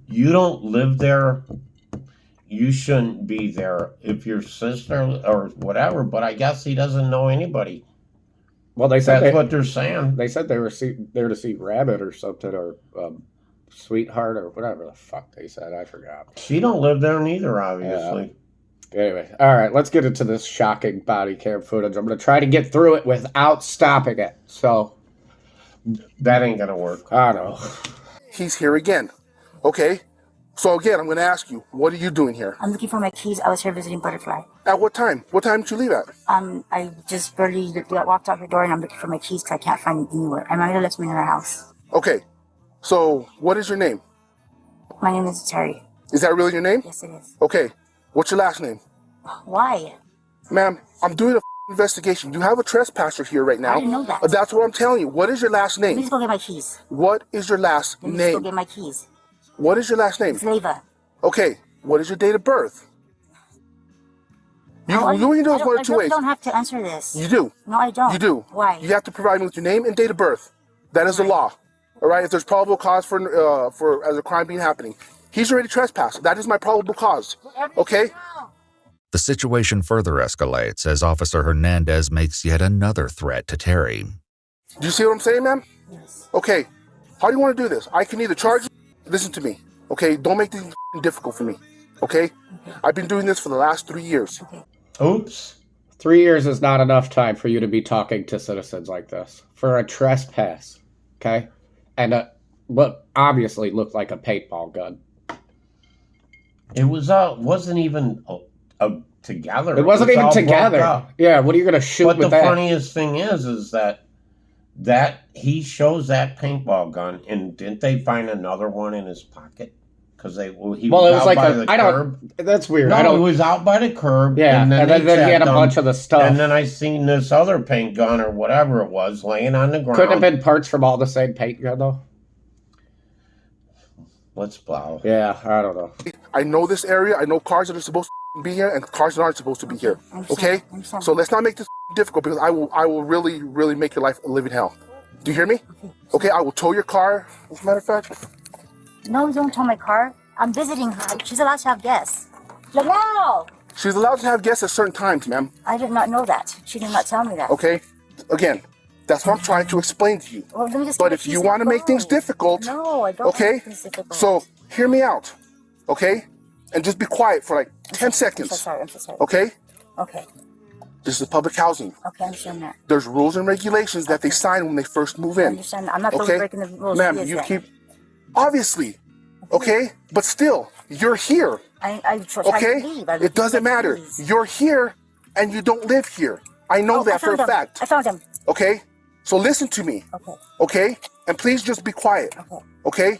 you don't live there, you shouldn't be there. If your sister or whatever, but I guess he doesn't know anybody. Well, they said that's what they're saying. They said they were there to see Rabbit or something, or Sweetheart or whatever the fuck they said. I forgot. She don't live there neither, obviously. Anyway, all right, let's get into this shocking body cam footage. I'm going to try to get through it without stopping it. So that ain't going to work. I know. He's here again. Okay? So again, I'm going to ask you, what are you doing here? I'm looking for my keys. I was here visiting Butterfly. At what time? What time did you leave at? I just barely walked out the door and I'm looking for my keys because I can't find them anywhere. And my mother left me in her house. Okay. So, what is your name? My name is Terry. Is that really your name? Yes, it is. Okay. What's your last name? Why? Ma'am, I'm doing a investigation. You have a trespasser here right now. I didn't know that. That's what I'm telling you. What is your last name? Let me just go get my keys. What is your last Let me name? just go get my keys. What is your last name? It's Leva. Okay. What is your date of birth? You can do this one of two ways. I don't have to answer this. You do. No, I don't. You do. Why? You have to provide me with your name and date of birth. That is the law. All right. If there's probable cause for as a crime being happening, he's already trespassed. That is my probable cause. Okay. The situation further escalates as Officer Hernandez makes yet another threat to Terry. Do you see what I'm saying, ma'am? Yes. Okay. How do you want to do this? I can either charge you. Listen to me. Okay. Don't make this difficult for me. Okay. I've been doing this for the last 3 years. Oops. 3 years is not enough time for you to be talking to citizens like this for a trespass. Okay. And what obviously looked like a paintball gun. It was wasn't even together. It wasn't even together. Yeah, what are you going to shoot with that? But the funniest thing is that he shows that paintball gun, and didn't they find another one in his pocket? Because it was like by the curb. That's weird. No, it was out by the curb. Yeah, and then he had a bunch of the stuff. And then I seen this other paint gun or whatever it was laying on the ground. Couldn't have been parts from all the same paint gun, though. Let's plow. Yeah, I don't know. I know this area. I know cars that are supposed to be here and cars that aren't supposed to be here. Okay? So let's not make this difficult because I will really, really make your life a living hell. Do you hear me? Okay, I will tow your car. As a matter of fact. No, don't tow my car. I'm visiting her. She's allowed to have guests. Lamau! She's allowed to have guests at certain times, ma'am. I did not know that. She did not tell me that. Okay? Again, that's what I'm trying to explain to you. Well, let me just but if you want to make things difficult, no, I don't okay? make things difficult. So hear me out, okay? And just be quiet for like 10 seconds. I'm so sorry. Okay? Okay. This is public housing. Okay, I understand that. There's rules and regulations that they sign when they first move in. I understand that. I'm not breaking the rules. Ma'am, you keep... Obviously. Okay? But still, you're here. I try okay? to leave. It doesn't matter. You're here and you don't live here. I know that for a fact. I found him. Okay? So listen to me. Okay. Okay? And please just be quiet. Okay. Okay?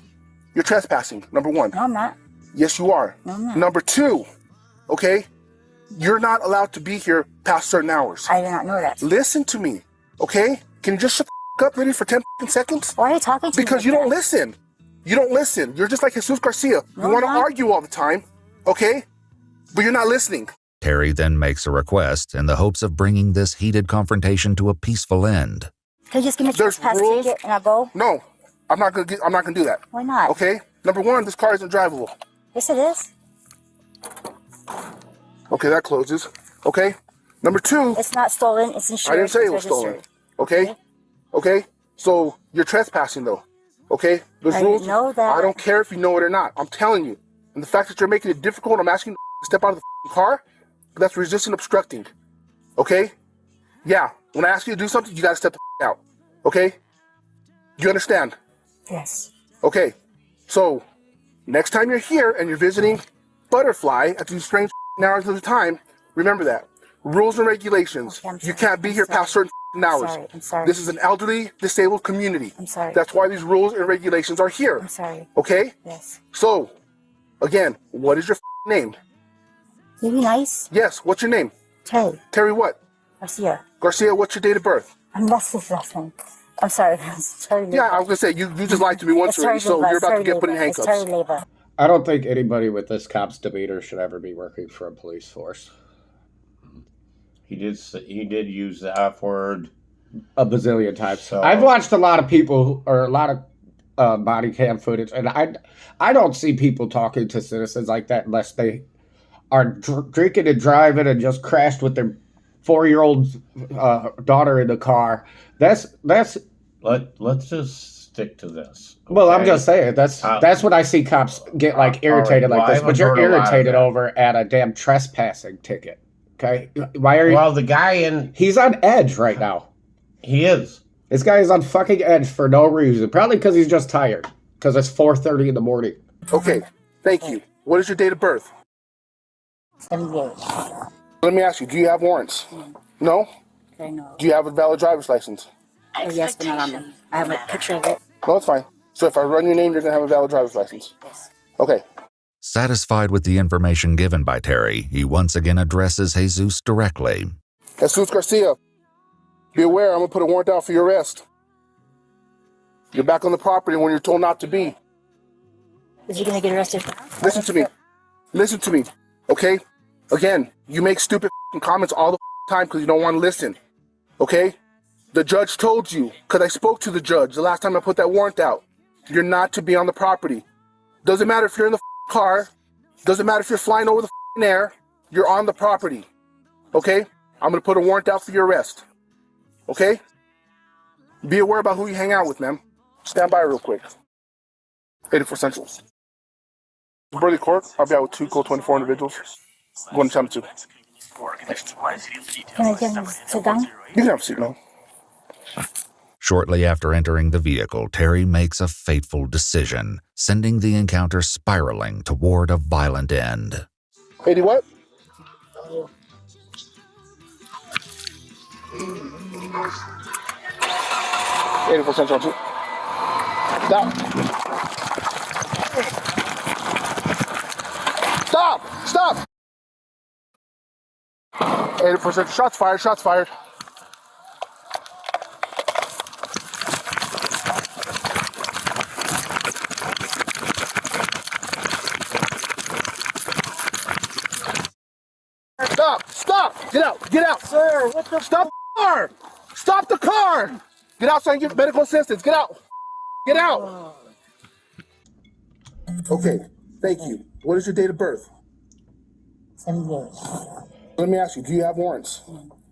You're trespassing, number 1. No, I'm not. Yes, you are. No, I'm not. Number 2, okay? You're not allowed to be here past certain hours. I did not know that. Listen to me, okay? Can you just shut the up, lady, for 10 seconds? Why are you talking to me? Because you don't listen. You don't listen. You're just like Jesus Garcia. You want to argue all the time, okay? But you're not listening. Terry then makes a request in the hopes of bringing this heated confrontation to a peaceful end. Can you just give me a trespass ticket and I'll go? No, I'm not gonna do that. Why not? Okay. Number 1, this car isn't drivable. Yes, it is. Okay, that closes. Okay. Number 2. It's not stolen. It's insured. I didn't say it was stolen. Okay. Okay. So you're trespassing though. Okay? There's I rules. know that. I don't care if you know it or not. I'm telling you. And the fact that you're making it difficult, I'm asking you to step out of the car, that's resisting obstructing. Okay? Yeah. When I ask you to do something, you gotta step the out. Okay? Do you understand? Yes. Okay. So next time you're here and you're visiting Butterfly at these strange hours of the time, remember that. Rules and regulations. Okay, you can't be here past certain hours. I'm sorry. This is an elderly, disabled community. I'm sorry. That's why these rules and regulations are here. I'm sorry. Okay? Yes. So, again, what is your name? Maybe nice? Yes, what's your name? Terry. Terry what? Garcia. Garcia, what's your date of birth? That's his last name. I'm sorry. Sorry. Yeah, I was gonna say, you just lied to me once already, so you're about to get put in handcuffs. Terry Leva. I don't think anybody with this cop's demeanor should ever be working for a police force. He did use the F word a bazillion times. So I've watched a lot of people, or a lot of body cam footage, and I don't see people talking to citizens like that unless they are drinking and driving and just crashed with their 4-year-old daughter in the car. Let's just stick to this. Okay? Well, I'm just saying that's what I see cops get like irritated right, like this. But you're irritated over at a damn trespassing ticket. Okay, why are you? Well, the guy he's on edge right now. He is. This guy is on fucking edge for no reason. Probably because he's just tired. Because it's 4:30 in the morning. Okay, thank you. What is your date of birth? 78. Let me ask you, do you have warrants? No? Okay, no. Do you have a valid driver's license? Oh, yes, but not on me. I have a picture of it. No, it's fine. So if I run your name, you're going to have a valid driver's license? Yes. Okay. Satisfied with the information given by Terry, he once again addresses Jesus directly. Jesus Garcia, be aware, I'm going to put a warrant out for your arrest. You're back on the property when you're told not to be. Is he going to get arrested? Listen to me. Listen to me, okay? Again, you make stupid comments all the time because you don't want to listen, okay? The judge told you, because I spoke to the judge the last time I put that warrant out, you're not to be on the property. Doesn't matter if you're in the car, doesn't matter if you're flying over the air, you're on the property, okay? I'm going to put a warrant out for your arrest, okay? Be aware about who you hang out with, ma'am. Stand by real quick. 84 Centrals. Burley Court, I'll be out with 2 code 24 individuals. Going to time 2. Can I get him to sit down? You can have a seat, ma'am. Shortly after entering the vehicle, Terry makes a fateful decision, sending the encounter spiraling toward a violent end. 80 what? $84 on 2. Stop! Stop! 84 shots fired, shots fired. Stop! Stop! Get out! Get out! Sir, what the stop the car! Stop the car! Get outside and get medical assistance. Get out! Get out! Okay, thank you. What is your date of birth? 78. Let me ask you, do you have warrants?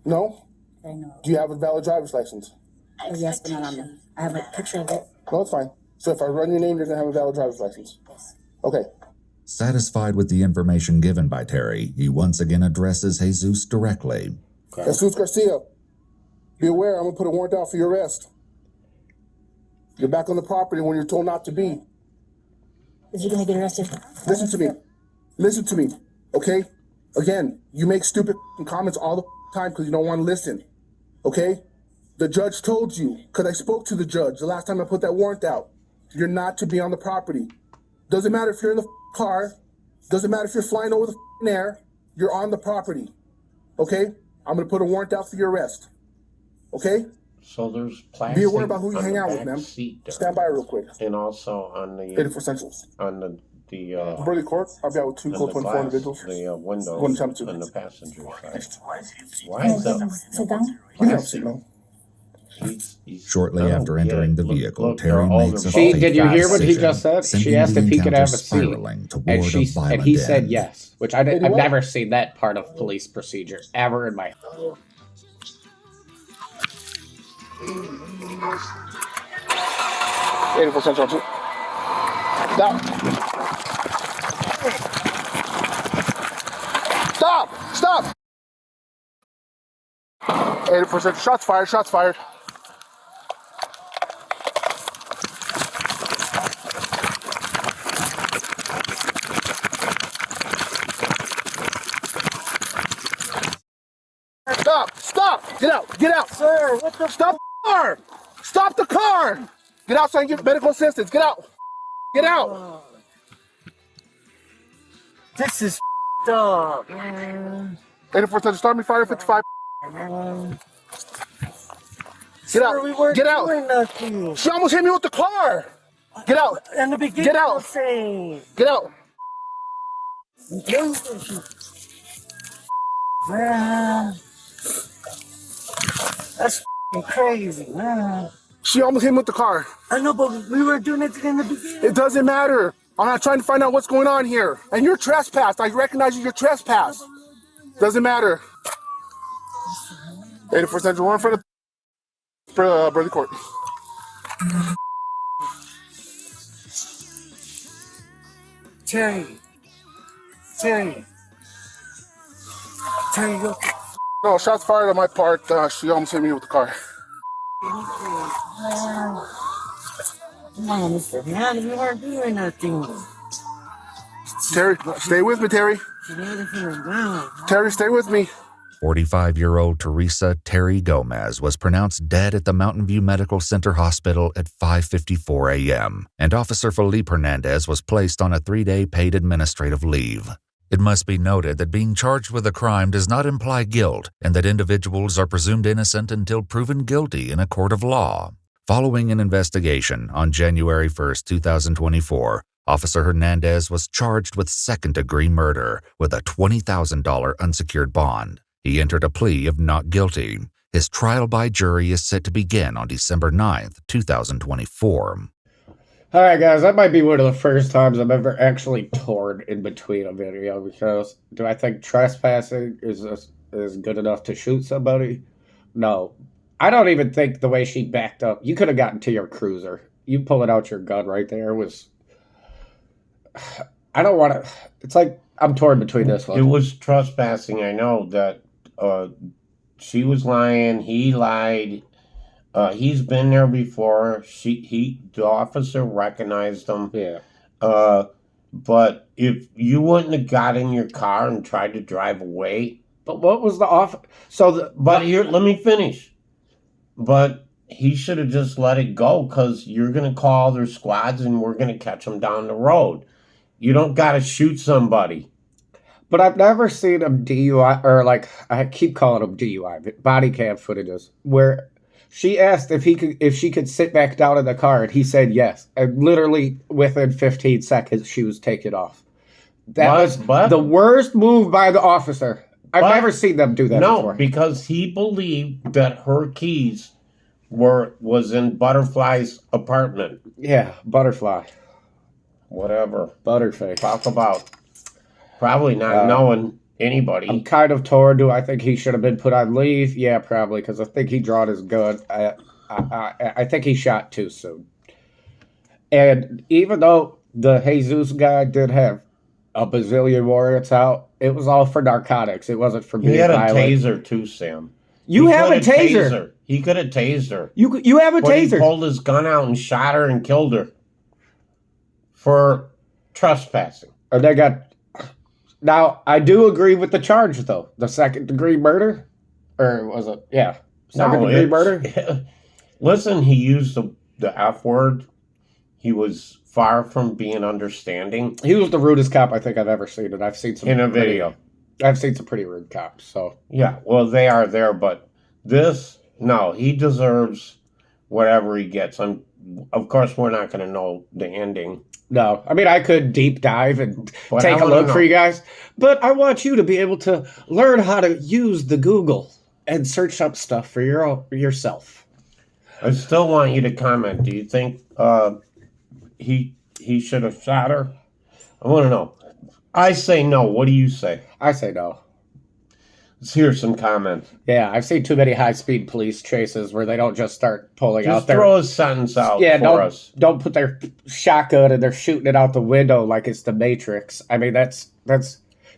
No? Okay, no. Do you have a valid driver's license? Oh, yes, but not on me. I have a picture of it. No, it's fine. So if I run your name, you're going to have a valid driver's license? Yes. Okay. Satisfied with the information given by Terry, he once again addresses Jesus directly. Jesus Garcia, be aware, I'm going to put a warrant out for your arrest. You're back on the property when you're told not to be. Is he going to get arrested? Listen to me. Listen to me, okay? Again, you make stupid comments all the time because you don't want to listen, okay? The judge told you, because I spoke to the judge the last time I put that warrant out, you're not to be on the property. Doesn't matter if you're in the car, doesn't matter if you're flying over the air, you're on the property, okay? I'm going to put a warrant out for your arrest, okay? So there's plastic. Be aware about who you hang out with, ma'am. Stand by real quick. And also on the 84 Centrals. On the Burley Court, I'll be out with 2 code 24 individuals. The window Going to time 2. on the passenger side. Why Can I is get him that? to sit down? You can have a seat, ma'am. Shortly after entering the vehicle, look, Terry they're makes a older. fateful Did you hear what he decision, just said? sending She asked the if he could encounter have a seat, spiraling toward a and violent he said end. yes, which I've never seen that part of police procedure ever in my. 84 Central 2. Stop. Stop! Stop! 84 Central. Shots fired. Shots fired. Stop! Stop! Get out! Get out! Sir, what the Stop the car! Stop the car! Get outside and get medical assistance. Get out! Get out! This is up, man. 84 Central. Start me fire 55. Man. Get out! We weren't Get out! doing nothing. She almost hit me with the car! Get out! In the beginning, Get out! Get out! Man. That's crazy, man. She almost hit me with the car. I know, but we were doing it in the beginning. It doesn't matter. I'm not trying to find out what's going on here. And you're trespassed. I recognize you're trespassed. Doesn't matter. 84 Central, one in front of Burley Court. Terry, look. No, shots fired on my part. She almost hit me with the car. Come on, Mr. Man, we weren't doing nothing. Terry, stay with me, Terry. Terry, stay with me. 45-year-old Teresa Terry Gomez was pronounced dead at the Mountain View Medical Center Hospital at 5:54 a.m., and Officer Felipe Hernandez was placed on a 3-day paid administrative leave. It must be noted that being charged with a crime does not imply guilt, and that individuals are presumed innocent until proven guilty in a court of law. Following an investigation on January 1, 2024, Officer Hernandez was charged with second-degree murder with a $20,000 unsecured bond. He entered a plea of not guilty. His trial by jury is set to begin on December 9, 2024. All right, guys, that might be one of the first times I've ever actually torn in between a video, because do I think trespassing is good enough to shoot somebody? No. I don't even think the way she backed up, you could have gotten to your cruiser. You pulling out your gun right there was... I don't want to... It's like I'm torn between this one. It was trespassing. I know that she was lying. He lied. He's been there before. The officer recognized him. Yeah. But if you wouldn't have got in your car and tried to drive away... But what was the here, let me finish. But he should have just let it go, because you're going to call their squads and we're going to catch them down the road. You don't got to shoot somebody. But I've never seen them DUI, or like, I keep calling them DUI, but body cam footages, where she asked if she could sit back down in the car, and he said yes. And literally within 15 seconds, she was taken off. That was the worst move by the officer. I've never seen them do that before. No, because he believed that her keys was in Butterfly's apartment. Yeah, Butterfly. Whatever. Butterface. Talk about probably not knowing anybody. I'm kind of torn. Do I think he should have been put on leave? Yeah, probably, because I think he drawn his gun. I think he shot too soon. And even though the Jesus guy did have a bazillion warrants out, it was all for narcotics. It wasn't for being violent. He had a taser too, Sam. You have a taser. He could have tased her. You have a taser. He pulled his gun out and shot her and killed her for trespassing. Or they got... Now, I do agree with the charge, though. The second-degree murder? Or was it... Yeah. Second-degree murder? Listen, he used the F word. He was far from being understanding. He was the rudest cop I think I've ever seen, and I've seen some... In a video. I've seen some pretty rude cops, so... Yeah, well, they are there, but this... No, he deserves whatever he gets. Of course, we're not going to know the ending. No, I mean, I could deep dive and take a look for you guys, but I want you to be able to learn how to use the Google and search up stuff for yourself. I still want you to comment. Do you think he should have shot her? I want to know. I say no. What do you say? I say no. hear some comments. Yeah, I've seen too many high-speed police chases where they don't just start pulling out Just their... throw a sentence out for us. Don't put their shotgun and they're shooting it out the window like it's the Matrix. I mean, that's...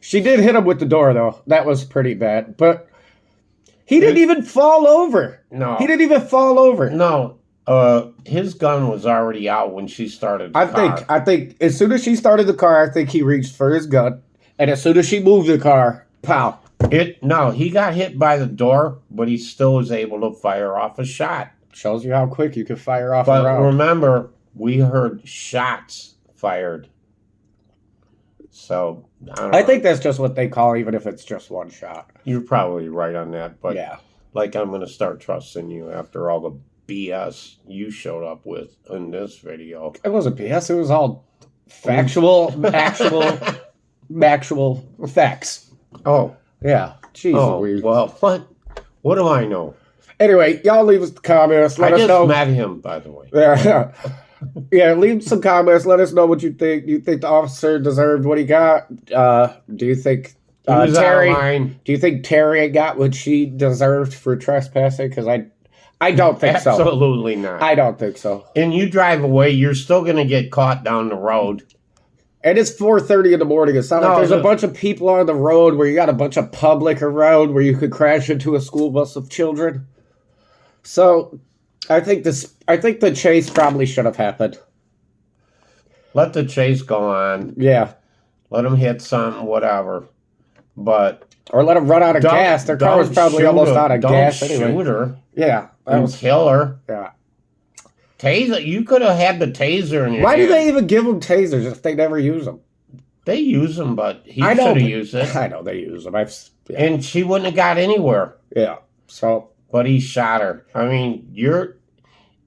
She did hit him with the door, though. That was pretty bad. But he didn't even fall over. No. He didn't even fall over. No. His gun was already out when she started the car. I think as soon as she started the car, I think he reached for his gun. And as soon as she moved the car, pow. No, he got hit by the door, but he still was able to fire off a shot. Shows you how quick you can fire off a But round. remember, we heard shots fired. So, I think that's just what they call, even if it's just one shot. You're probably right on that. But yeah. Like, I'm going to start trusting you after all the BS you showed up with in this video. It wasn't BS. It was all factual, actual facts. Oh. Yeah. Jeez. Oh, well, what do I know? Anyway, y'all leave us comments. Let us know. I just met him, by the way. Yeah. Yeah, leave some comments. Let us know what you think. Do you think the officer deserved what he got? Do you think Terry? Do you think Terry got what she deserved for trespassing? Because I don't think so. Absolutely not. I don't think so. And you drive away, you're still going to get caught down the road. And it's 4:30 in the morning. It's not like there's a bunch of people on the road where you got a bunch of public around where you could crash into a school bus of children. So, I think the chase probably should have happened. Let the chase go on. Yeah. Let them hit something, whatever. Or let them run out of gas. Their car was probably almost out of gas anyway. Don't shoot her. Yeah. Kill her. Yeah. Taser. You could have had the taser in your Why hand. do they even give them tasers if they never use them? They use them, but he should have used it. I know they use them. And she wouldn't have got anywhere. Yeah. So. But he shot her. I mean,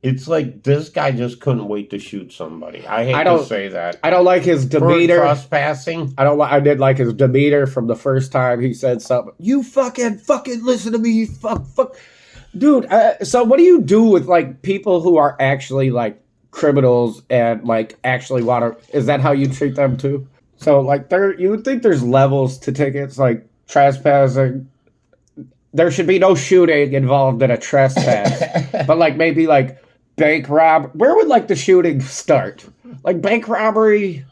it's like this guy just couldn't wait to shoot somebody. I hate to say that. I don't like his demeanor. For trespassing. I did like his demeanor from the first time he said something. You fucking listen to me. You fuck. Dude, so what do you do with like people who are actually like criminals and like actually want to? Is that how you treat them too? So like you would think there's levels to tickets like trespassing. There should be no shooting involved in a trespass, but like maybe like bank rob. Where would like the shooting start? Like bank robbery.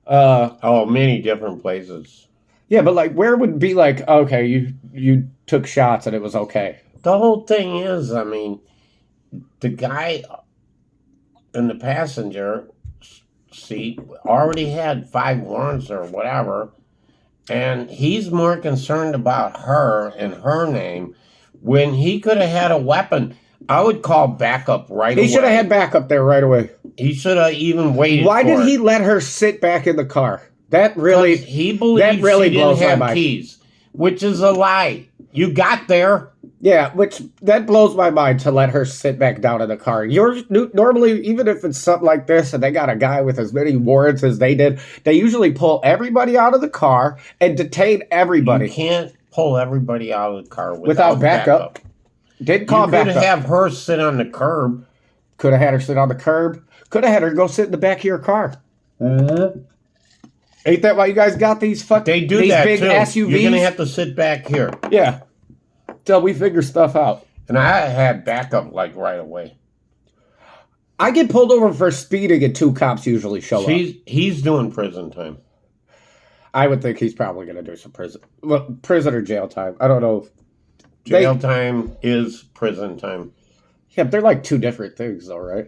Many different places. Yeah, but like where would be like okay, you took shots and it was okay. The whole thing is, I mean, the guy in the passenger seat already had 5 warrants or whatever, and he's more concerned about her and her name when he could have had a weapon. I would call backup right away. He should have had backup there right away. He should have even waited. Why did he let her sit back in the car? That really he believes she didn't have keys, which is a lie. You got there. Yeah, which that blows my mind to let her sit back down in the car. Normally, even if it's something like this and they got a guy with as many warrants as they did, they usually pull everybody out of the car and detain everybody. You can't pull everybody out of the car without backup. Didn't call backup. You could have her sit on the curb. Could have had her sit on the curb. Could have had her go sit in the back of your car. Mm-hmm. Ain't that why you guys got these They do these that big too. SUVs? You're gonna have to sit back here. Yeah. Till we figure stuff out. And I had backup like right away. I get pulled over for speeding and 2 cops usually show up. He's doing prison time. I would think he's probably going to do some prison or jail time. I don't know. Jail time is prison time. Yeah, but they're like 2 different things though, right?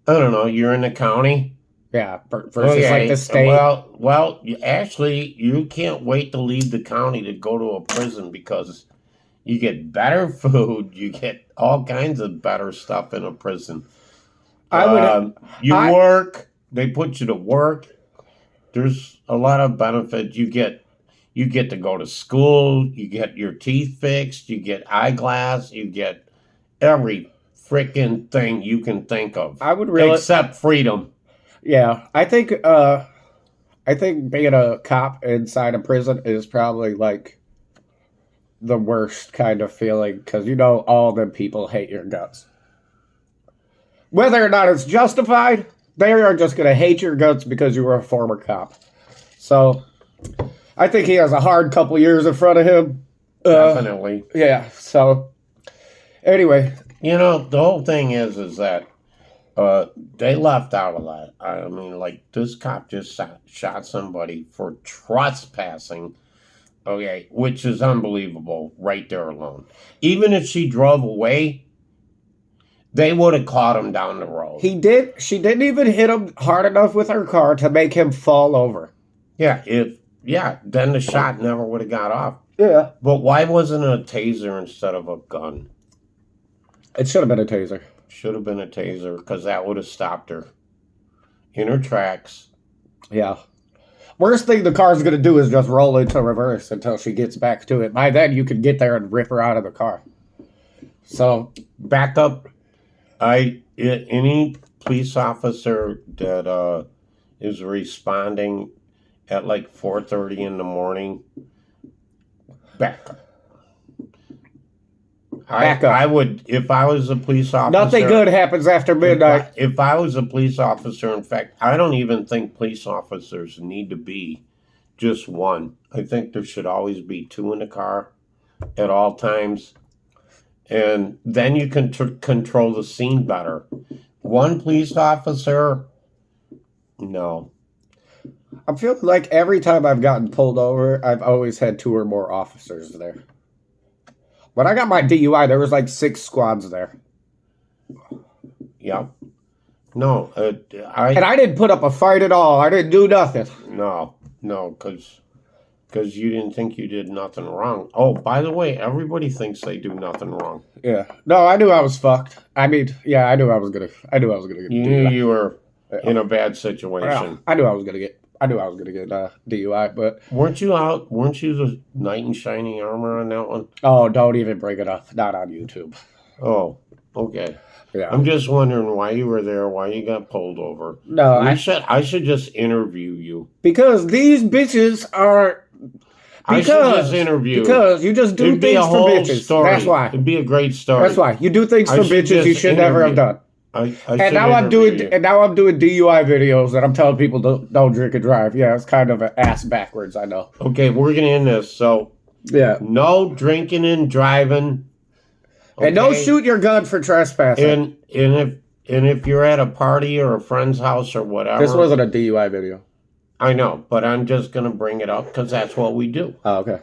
I don't know. You're in the county. Yeah, versus like the state. Well, you can't wait to leave the county to go to a prison because you get better food. You get all kinds of better stuff in a prison. Work. They put you to work. There's a lot of benefits. You get to go to school. You get your teeth fixed. You get eyeglass. You get every freaking thing you can think of. Except freedom. Yeah, I think being a cop inside a prison is probably like the worst kind of feeling because all them people hate your guts. Whether or not it's justified, they are just going to hate your guts because you were a former cop. So I think he has a hard couple years in front of him. Definitely. Yeah. So, anyway. You know, the whole thing is that they left out a lot. I mean, like, this cop just shot somebody for trespassing, okay, which is unbelievable right there alone. Even if she drove away, they would have caught him down the road. She didn't even hit him hard enough with her car to make him fall over. Yeah, then the shot never would have got off. Yeah. But why wasn't it a taser instead of a gun? It should have been a taser. Should have been a taser, because that would have stopped her in her tracks. Yeah. Worst thing the car's going to do is just roll into reverse until she gets back to it. By then, you could get there and rip her out of the car. So, back up. Any police officer that is responding at like 4:30 in the morning, back up. I would, if I was a police officer. Nothing good happens after midnight. If I was a police officer, in fact, I don't even think police officers need to be just one. I think there should always be two in the car at all times. And then you can control the scene better. One police officer, no. I feel like every time I've gotten pulled over, I've always had two or more officers there. When I got my DUI, there was like 6 squads there. Yeah. No, and I didn't put up a fight at all. I didn't do nothing. No, because you didn't think you did nothing wrong. Oh, by the way, everybody thinks they do nothing wrong. Yeah. No, I knew I was fucked. I mean, yeah, I knew I was gonna get. You knew you were in a bad situation. Well, I knew I was gonna get DUI, but weren't you the knight in shining armor on that one? Oh, don't even bring it up. Not on YouTube. Oh, okay. Yeah. I'm just wondering why you were there, why you got pulled over. No, I should just interview you. Because these bitches are. I should just interview. Because you just do things for bitches. Story. That's why. It'd be a great story. That's why you do things for bitches you should never have done. And now I'm doing DUI videos and I'm telling people don't drink and drive. Yeah, it's kind of an ass backwards, I know. Okay, we're gonna end this. So yeah, no drinking and driving. Okay? And don't shoot your gun for trespassing. And if you're at a party or a friend's house or whatever. This wasn't a DUI video. I know, but I'm just gonna bring it up because that's what we do. Oh, okay.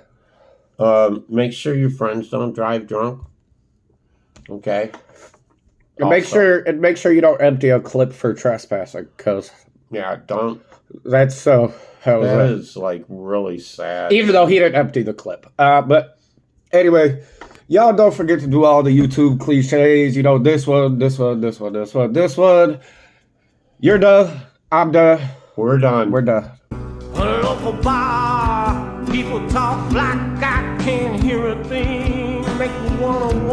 Make sure your friends don't drive drunk. Okay. And make sure you don't empty a clip for trespassing, because don't. That's so. That is like really sad. Even though he didn't empty the clip, but anyway, y'all don't forget to do all the YouTube cliches. You know, this one. You're done. I'm done. We're done. We're done. A local bar, people talk like I can't hear a thing. Make me wanna